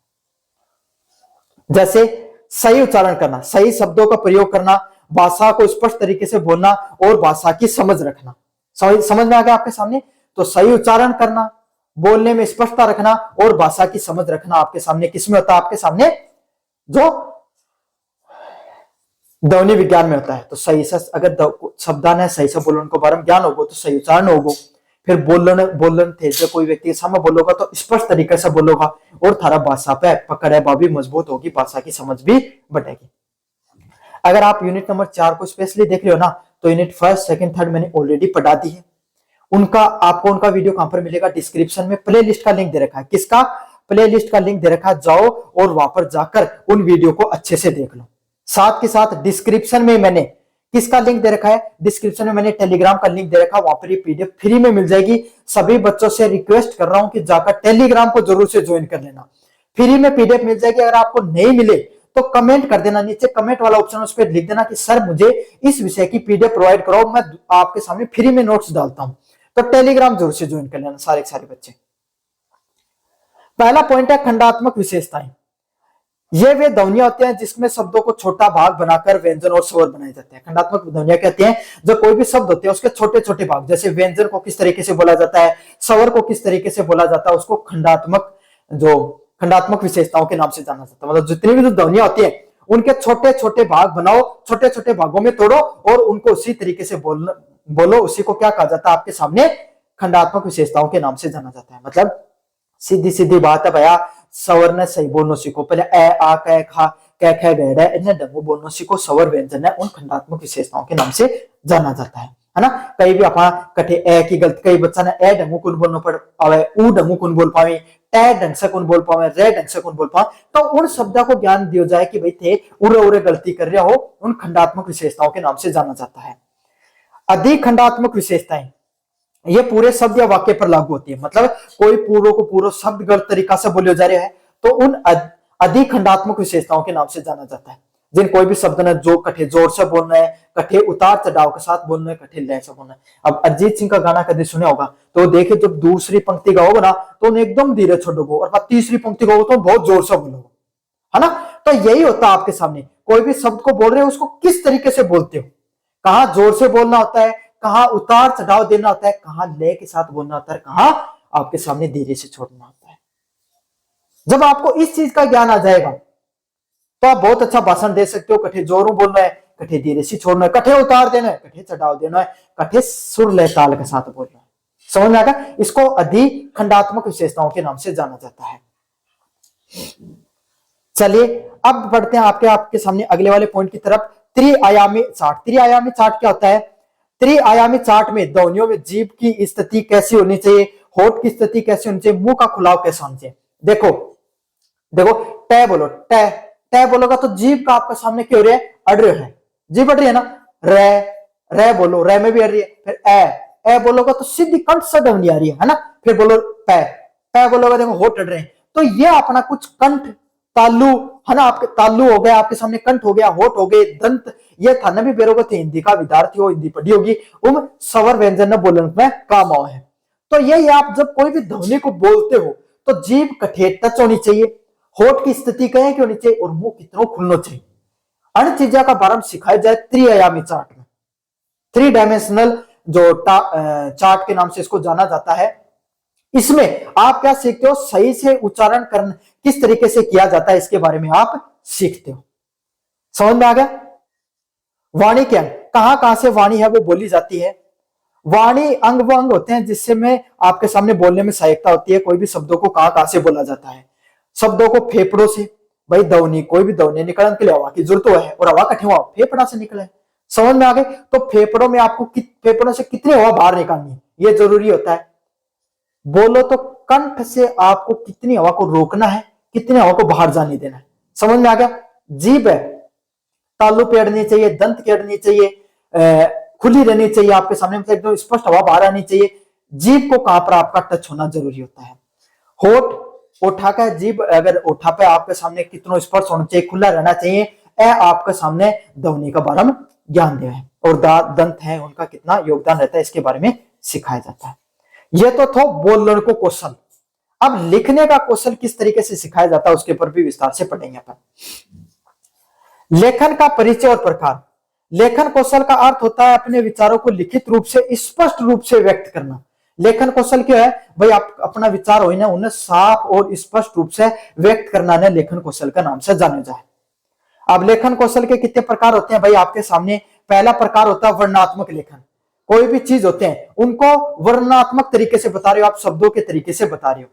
जैसे सही उच्चारण करना, सही शब्दों का प्रयोग करना, भाषा को स्पष्ट तरीके से बोलना और भाषा की समझ रखना। समझ में आ गया आपके सामने? तो सही उच्चारण करना, बोलने में स्पष्टता रखना और भाषा की समझ रखना आपके सामने किसमें होता है? आपके सामने जो ध्वनि विज्ञान में होता है। तो सही से अगर शब्दान है सही से बोलन को बारे में ज्ञान होगा तो सही उच्चारण होगा। फिर बोलन बोलन थे जो कोई व्यक्ति के सामने बोलोगा तो स्पष्ट तरीके से बोलोगा और थारा भाषा पे पकड़ है वह भी मजबूत होगी, भाषा की समझ भी बढ़ेगी। अगर आप यूनिट नंबर 4 को स्पेशली देख रहे हो ना तो यूनिट 1, 2, 3 मैंने ऑलरेडी पढ़ा दी है। उनका आपको उनका वीडियो कहां पर मिलेगा, डिस्क्रिप्शन में प्ले लिस्ट का लिंक दे रखा है। किसका प्ले लिस्ट का लिंक दे रखा है, जाओ और वहां पर जाकर उन वीडियो को अच्छे से देख लो। साथ के साथ डिस्क्रिप्शन में मैंने किसका लिंक दे रखा है, डिस्क्रिप्शन में मैंने टेलीग्राम का लिंक दे रखा है, वहां पर ये पीडीएफ फ्री में मिल जाएगी। सभी बच्चों से रिक्वेस्ट कर रहा हूं कि जाकर टेलीग्राम को जरूर से ज्वाइन कर लेना, फ्री में पीडीएफ मिल जाएगी। अगर आपको नहीं मिले तो कमेंट कर देना, नीचे कमेंट वाला ऑप्शन उस पर लिख देना कि सर मुझे इस विषय की पीडीएफ प्रोवाइड कराओ, मैं आपके सामने फ्री में नोट्स डालता हूं। तो टेलीग्राम जरूर से ज्वाइन कर लेना सारे बच्चे। पहला पॉइंट है खंडात्मक विशेषताएं। ये वे ध्वनियां होते हैं जिसमें शब्दों को छोटा भाग बनाकर व्यंजन और स्वर बनाए जाते हैं। खंडात्मक ध्वनियां कहते हैं जो कोई भी शब्द होते हैं उसके छोटे छोटे भाग, जैसे व्यंजन को किस तरीके से बोला जाता है, स्वर को किस तरीके से बोला जाता है, उसको खंडात्मक विशेषताओं के नाम से जाना जाता है। मतलब जितनी भी जो ध्वनियां होती है उनके छोटे छोटे भाग बनाओ, छोटे छोटे भागों में तोड़ो और उनको उसी तरीके से बोलो, उसी को क्या कहा जाता है आपके सामने खंडात्मक विशेषताओं के नाम से जाना जाता है। मतलब सीधी सीधी बात है भैया, स्वर ने सही बोलना सीखो, पहले ए आ कै खा कै ख गैडा इन्हें ढंगू बोलना सीखो, स्वर व्यंजन है उन खंडात्मक विशेषताओं के नाम से जाना जाता है ना। कई भी अपना कठे ए की गलती, कई बच्चा ने ए ढंगू कुन बोलना पड़ आवे, ऊ ढंगू कुन बोल पावे, टे ढंग से कुन बोल पावे, रे ढंग से कुन बोल पावे, तो उन शब्दों को ज्ञान दिया जाए कि भाई थे उरे उरे गलती कर रहे हो, उन खंडात्मक विशेषताओं के नाम से जाना जाता है। अधिक खंडात्मक विशेषताएं ये पूरे शब्द या वाक्य पर लागू होती है। मतलब कोई पूर्व को पूर्व शब्द गलत तरीका से बोले जा रहे हैं तो उन अधिक खंडात्मक विशेषताओं के नाम से जाना जाता है। जिन कोई भी शब्द ने जो कठे जोर से बोलना है, कठे उतार चढ़ाव के साथ बोलना है, कठे लय से बोलना है। अब अरिजीत सिंह का गाना कभी सुने होगा तो देखिए जब दूसरी पंक्ति गाओगे ना तो उन्हें एकदम धीरे छोड़ोगे और तीसरी पंक्ति गाओगे तो बहुत जोर से बोलोगे, है ना। तो यही होता है आपके सामने, कोई भी शब्द को बोल रहे हो उसको किस तरीके से बोलते हो, कहां जोर से बोलना होता है, कहां उतार चढ़ाव देना होता है, कहां लय के साथ बोलना होता है, कहां आपके सामने धीरे से छोड़ना होता है। जब आपको इस चीज का ज्ञान आ जाएगा तो आप बहुत अच्छा भाषण दे सकते हो। कठे जोरों बोलना है, कठे धीरे से छोड़ना है, कठे उतार देना है, कठे चढ़ाव देना है, कठे सुर लय ताल के साथ बोलना है। समझ में आएगा। इसको अधिक खंडात्मक विशेषताओं के नाम से जाना जाता है। चलिए अब बढ़ते हैं आपके सामने अगले वाले पॉइंट की तरफ, त्रिआयामी चार्ट। त्रिआयामी चार्ट क्या होता है, त्रिआयामी चार्ट में ध्वनियों में जीभ की स्थिति कैसी होनी चाहिए, होठ की स्थिति कैसी होनी चाहिए, मुंह का खुलाव कैसा होना चाहिए। देखो टे बोलो, टे बोलोगा तो जीभ का आपके सामने क्यों रहा है, अड़ रहा है, जीभ अड़ रही है ना। रे बोलो, रे में भी अड़ रही है। फिर ए बोलोगा तो सीधी कंठ से ध्वनि आ रही है ना। फिर बोलो पे बोलोगा देखो होठ अड़ रहे हैं। तो ये अपना कुछ कंठ तालु है ना, आपके तालु हो गया, आपके सामने कंठ हो गया, होठ हो गए, दंत, ये थाना भी बेरोगे थे, हिंदी का विद्यार्थी हो, हिंदी पढ़ी होगी, स्वर व्यंजन न बोलने में काम आओ है। तो ये आप जब कोई भी ध्वनि को बोलते हो तो जीभ कठे टच होनी चाहिए, होठ की स्थिति कहे कि होनी चाहिए और मुंह कितना खुलना चाहिए। अन्य चीजों का बारे में सिखाया जाए त्रिआयामी चार्ट में, 3 डायमेंशनल जो चार्ट के नाम से इसको जाना जाता है। इसमें आप क्या सीखते हो, सही से उच्चारण करना किस तरीके से किया जाता है इसके बारे में आप सीखते हो। समझ में आ गया। वाणी के अंग, कहां से वाणी है वो बोली जाती है। वाणी अंग वो अंग होते हैं जिससे में आपके सामने बोलने में सहायता होती है। कोई भी शब्दों को कहां से बोला जाता है। शब्दों को फेफड़ों से, भाई ध्वनि कोई भी ध्वनि निकलने के लिए हवा की जरूरत है और हवा कठे हुआ फेफड़ा से निकले। समझ में आ गए। तो फेफड़ों में आपको फेफड़ों से कितनी हवा बाहर निकालनी है ये जरूरी होता है। बोलो तो कंठ से आपको कितनी हवा को रोकना है, कितनी हवा को बाहर जाने देना है। समझ में आ गया। जीभ है तालु पे अड़नी चाहिए, दंत के अड़नी चाहिए, खुली रहनी चाहिए आपके सामने, मतलब एकदम स्पष्ट हवा बाहर आनी चाहिए। जीभ को कहां पर आपका टच होना जरूरी होता है। होठ, ओठा का जीभ अगर ओठा पे आपके सामने कितना स्पर्श होना चाहिए, खुला रहना चाहिए। आपके सामने ध्वनि का बारे में ज्ञान दिया है और दंत है उनका कितना योगदान रहता है इसके बारे में सिखाया जाता है। यह तो था बोलने को कौशल। अब लिखने का कौशल किस तरीके से सिखाया जाता है उसके ऊपर भी विस्तार से पढ़ेंगे अपन। लेखन का परिचय और प्रकार। लेखन कौशल का अर्थ होता है अपने विचारों को लिखित रूप से स्पष्ट रूप से व्यक्त करना। लेखन कौशल क्या है भाई, आप अपना विचार हो ना उन्हें साफ और स्पष्ट रूप से व्यक्त करना ने लेखन कौशल का नाम से जाना जाए। अब लेखन कौशल के कितने प्रकार होते हैं भाई आपके सामने? पहला प्रकार होता है वर्णनात्मक लेखन। कोई भी चीज होते हैं उनको वर्णनात्मक तरीके से बता रहे हो, आप शब्दों के तरीके से बता रहे हो।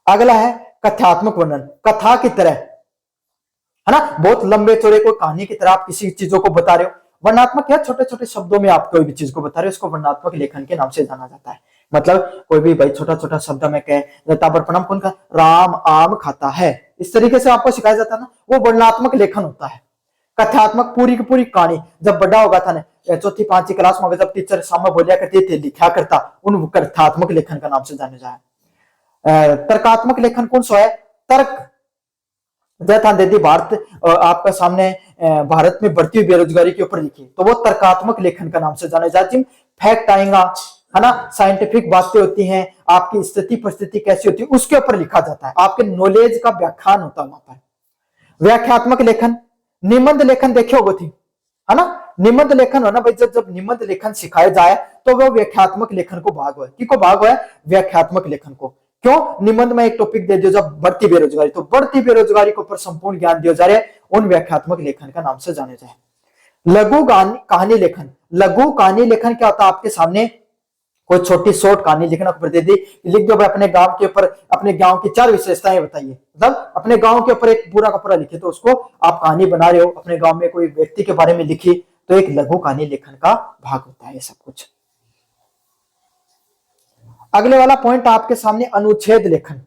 अगला है कथात्मक वर्णन, कथा की तरह, है ना, बहुत लंबे चौड़े कोई कहानी की तरह आप किसी चीजों को बता रहे हो। वर्णनात्मक क्या, छोटे छोटे शब्दों में आप कोई भी चीज को बता रहे हो, उसको वर्णनात्मक लेखन के नाम से जाना जाता है। मतलब कोई भी भाई छोटा छोटा शब्द में कहे ताबड़पणम कौन का, राम आम खाता है, इस तरीके से आपको सिखाया जाता है ना, वो वर्णनात्मक लेखन होता है। कथात्मक पूरी की पूरी कहानी, जब बड़ा होगा था ना चौथी पांचवी क्लास में, जब टीचर सामने बोलिया करते थे लिखा करता, उन कथात्मक लेखन का नाम से जाने जाए। तर्कात्मक लेखन कौन सा है? तर्क यदि भारत आपका सामने भारत में बढ़ती हुई बेरोजगारी के ऊपर लिखी तो वो तर्कात्मक लेखन का नाम से जाना जाता है। फैक्ट आएगा, है ना, साइंटिफिक बातें होती हैं, आपकी स्थिति परिस्थिति कैसी होती है उसके ऊपर लिखा जाता है, आपके नॉलेज का व्याख्यान होता है वहां पर। व्याख्यात्मक लेखन, निबंध लेखन देखे होगे थी, है ना, निबंध लेखन हो ना भाई, जब निबंध लेखन सिखाया जाए तो वो व्याख्यात्मक लेखन को भाग हुआ है। कि को भाग हुआ है? व्याख्यात्मक लेखन को। क्यों? निबंध में एक टॉपिक दे दिया जब बढ़ती बेरोजगारी, तो बढ़ती बेरोजगारी के ऊपर संपूर्ण ज्ञान दिया जा रहा है, उन व्याख्यात्मक लेखन का नाम से जाने जाए। लघु कहानी लेखन, लघु कहानी लेखन क्या होता है? आपके सामने कोई छोटी शॉर्ट कहानी लिखना ऊपर दे दी, लिख दो भाई अपने गांव के ऊपर, अपने गांव की 4 विशेषताएं बताइए, मतलब अपने गांव के ऊपर एक पूरा का पूरा लिखे, तो उसको आप कहानी बना रहे हो, अपने गांव में कोई व्यक्ति के बारे में लिखी, तो एक लघु कहानी लेखन का भाग होता है ये सब कुछ। अगले वाला पॉइंट आपके सामने अनुच्छेद लेखन।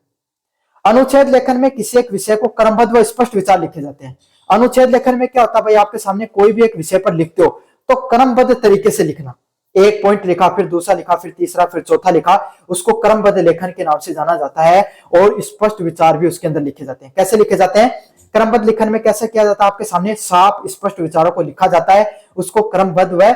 अनुच्छेद लेखन में किसी एक विषय को क्रमबद्ध व स्पष्ट विचार लिखे जाते हैं। अनुच्छेद लेखन में क्या होता है भाई, आपके सामने कोई भी एक विषय पर लिखते हो तो क्रमबद्ध तरीके से लिखना, एक पॉइंट लिखा, फिर दूसरा लिखा, फिर तीसरा, फिर चौथा लिखा, उसको क्रमबद्ध लेखन के नाम से जाना जाता है। और स्पष्ट विचार भी उसके अंदर लिखे जाते हैं। कैसे लिखे जाते हैं? क्रमबद्ध लेखन में कैसे किया जाता है? आपके सामने साफ स्पष्ट विचारों को लिखा जाता है, उसको क्रमबद्ध व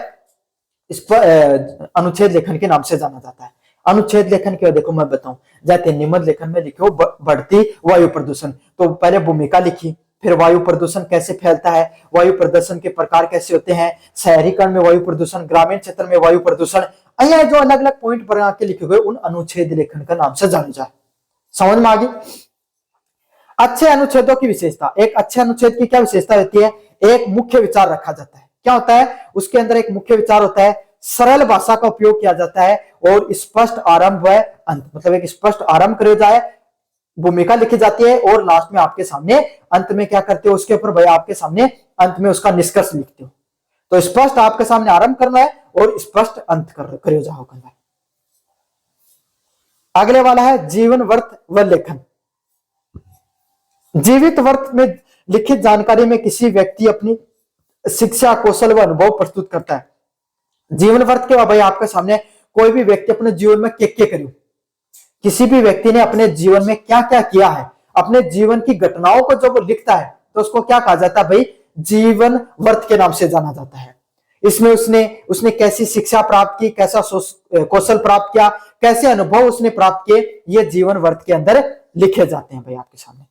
अनुच्छेद लेखन के नाम से जाना जाता है। अनुच्छेद लेखन के देखो मैं बताऊं, जैसे निबंध लेखन में लिखो बढ़ती वायु प्रदूषण, तो पहले भूमिका लिखी, फिर वायु प्रदूषण कैसे फैलता है, वायु प्रदूषण के प्रकार कैसे होते हैं, शहरीकरण में वायु प्रदूषण, ग्रामीण क्षेत्र में वायु प्रदूषण, यह जो अलग अलग पॉइंट बना के लिखे हुए उन अनुच्छेद लेखन का नाम से जाने जाए। समझ में आ गई? अच्छे अनुच्छेदों की विशेषता, एक अच्छे अनुच्छेद की क्या विशेषता होती है? एक मुख्य विचार रखा जाता है। क्या होता है उसके अंदर? एक मुख्य विचार होता है, सरल भाषा का उपयोग किया जाता है और स्पष्ट आरंभ व अंत, मतलब एक स्पष्ट आरंभ करे जाए, भूमिका लिखी जाती है और लास्ट में आपके सामने अंत में क्या करते हो उसके ऊपर भाई आपके सामने अंत में उसका निष्कर्ष लिखते हो। तो स्पष्ट आपके सामने आरंभ करना है और स्पष्ट अंत करे जाओ करना है। अगले वाला है जीवन वर्त व लेखन। जीवित वर्त में लिखित जानकारी में किसी व्यक्ति अपनी शिक्षा, कौशल व अनुभव प्रस्तुत करता है। जीवन वर्त के भाई आपके सामने कोई भी व्यक्ति अपने जीवन में क्या करियो, किसी भी व्यक्ति ने अपने जीवन में क्या क्या किया है, अपने जीवन की घटनाओं को जब वो लिखता है तो उसको क्या कहा जाता है भाई? जीवन वर्त के नाम से जाना जाता है। इसमें उसने कैसी शिक्षा प्राप्त की, कैसा कौशल प्राप्त किया, कैसे अनुभव उसने प्राप्त किए, ये जीवन वर्त के अंदर लिखे जाते हैं भाई आपके सामने।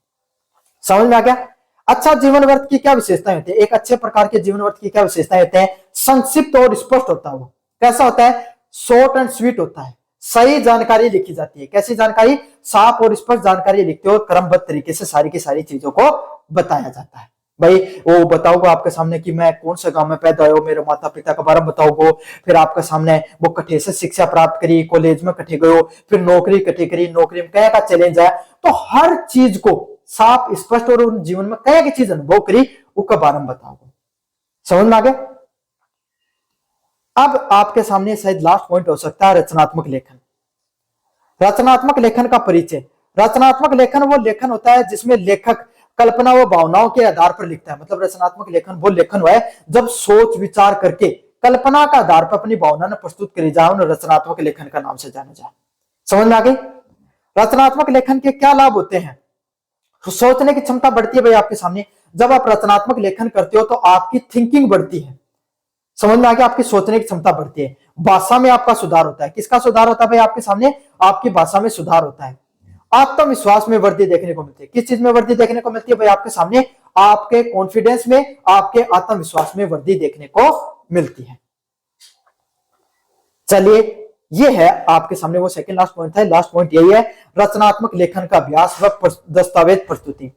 समझ में आ गया? अच्छा जीवन वर्त की क्या विशेषताएं होती है? एक अच्छे प्रकार के जीवन वर्त की क्या विशेषताएं होते हैं? संक्षिप्त और स्पष्ट होता है। वो कैसा होता है? शॉर्ट एंड स्वीट होता है। सही जानकारी लिखी जाती है। कैसी जानकारी? साफ और स्पष्ट जानकारी लिखते हो, क्रमबद्ध तरीके से सारी की सारी चीजों को बताया जाता है। भाई वो बताओगे आपके सामने कि मैं कौन से गांव में पैदा हुआ, मेरे माता पिता के बारे में बताओगे, फिर आपके सामने वो कठे से शिक्षा प्राप्त करी, कॉलेज में कठे गयो, फिर नौकरी कठे करी, नौकरी में क्या का चैलेंज है, तो हर चीज को साफ स्पष्ट और उन जीवन में क्या की चीज अनुभव करी उसके बारे में बताओगे। समझ में आ गया? अब आपके सामने शायद लास्ट पॉइंट हो सकता है रचनात्मक लेखन। रचनात्मक लेखन का परिचय। रचनात्मक लेखन वो लेखन होता है जिसमें लेखक कल्पना व भावनाओं के आधार पर लिखता है। मतलब रचनात्मक लेखन वो लेखन हुआ है जब सोच विचार करके कल्पना का आधार पर अपनी भावना ने प्रस्तुत करी जाए, उन्हें रचनात्मक लेखन का नाम से जाना जाए। समझ में आ गई? रचनात्मक लेखन के क्या लाभ होते हैं? तो सोचने की क्षमता बढ़ती है भाई आपके सामने। जब आप रचनात्मक लेखन करते हो तो आपकी थिंकिंग बढ़ती है। समझ में आ गया? आपकी सोचने की क्षमता बढ़ती है। भाषा में आपका सुधार होता है। किसका सुधार होता है भाई आपके सामने? आपकी भाषा में सुधार होता है। आत्मविश्वास में वृद्धि देखने को मिलती है। किस चीज में वृद्धि देखने को मिलती है भाई आपके सामने? आपके कॉन्फिडेंस में, आपके आत्मविश्वास में वृद्धि देखने को मिलती है। चलिए ये है आपके सामने वो सेकंड लास्ट पॉइंट था। लास्ट पॉइंट यही है, रचनात्मक लेखन का अभ्यास व दस्तावेज प्रस्तुति।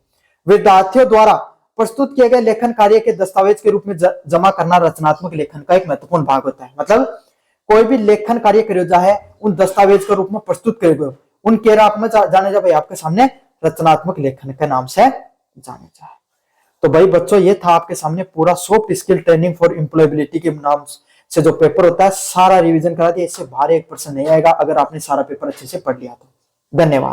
विद्यार्थियों द्वारा प्रस्तुत किए गए लेखन कार्य के दस्तावेज के रूप में जमा करना रचनात्मक लेखन का एक महत्वपूर्ण भाग होता है। मतलब कोई भी लेखन कार्य करो है उन दस्तावेज के रूप में प्रस्तुत करेगा, उन केरा आप में जाने जा भाई आपके सामने रचनात्मक लेखन के नाम से जाने जाए। तो भाई बच्चों ये था आपके सामने पूरा soft skill training for employability के नाम से जो पेपर होता है सारा रिवीजन करा दिया। इससे बाहर 1% नहीं आएगा अगर आपने सारा पेपर अच्छे से पढ़ लिया तो। धन्यवाद।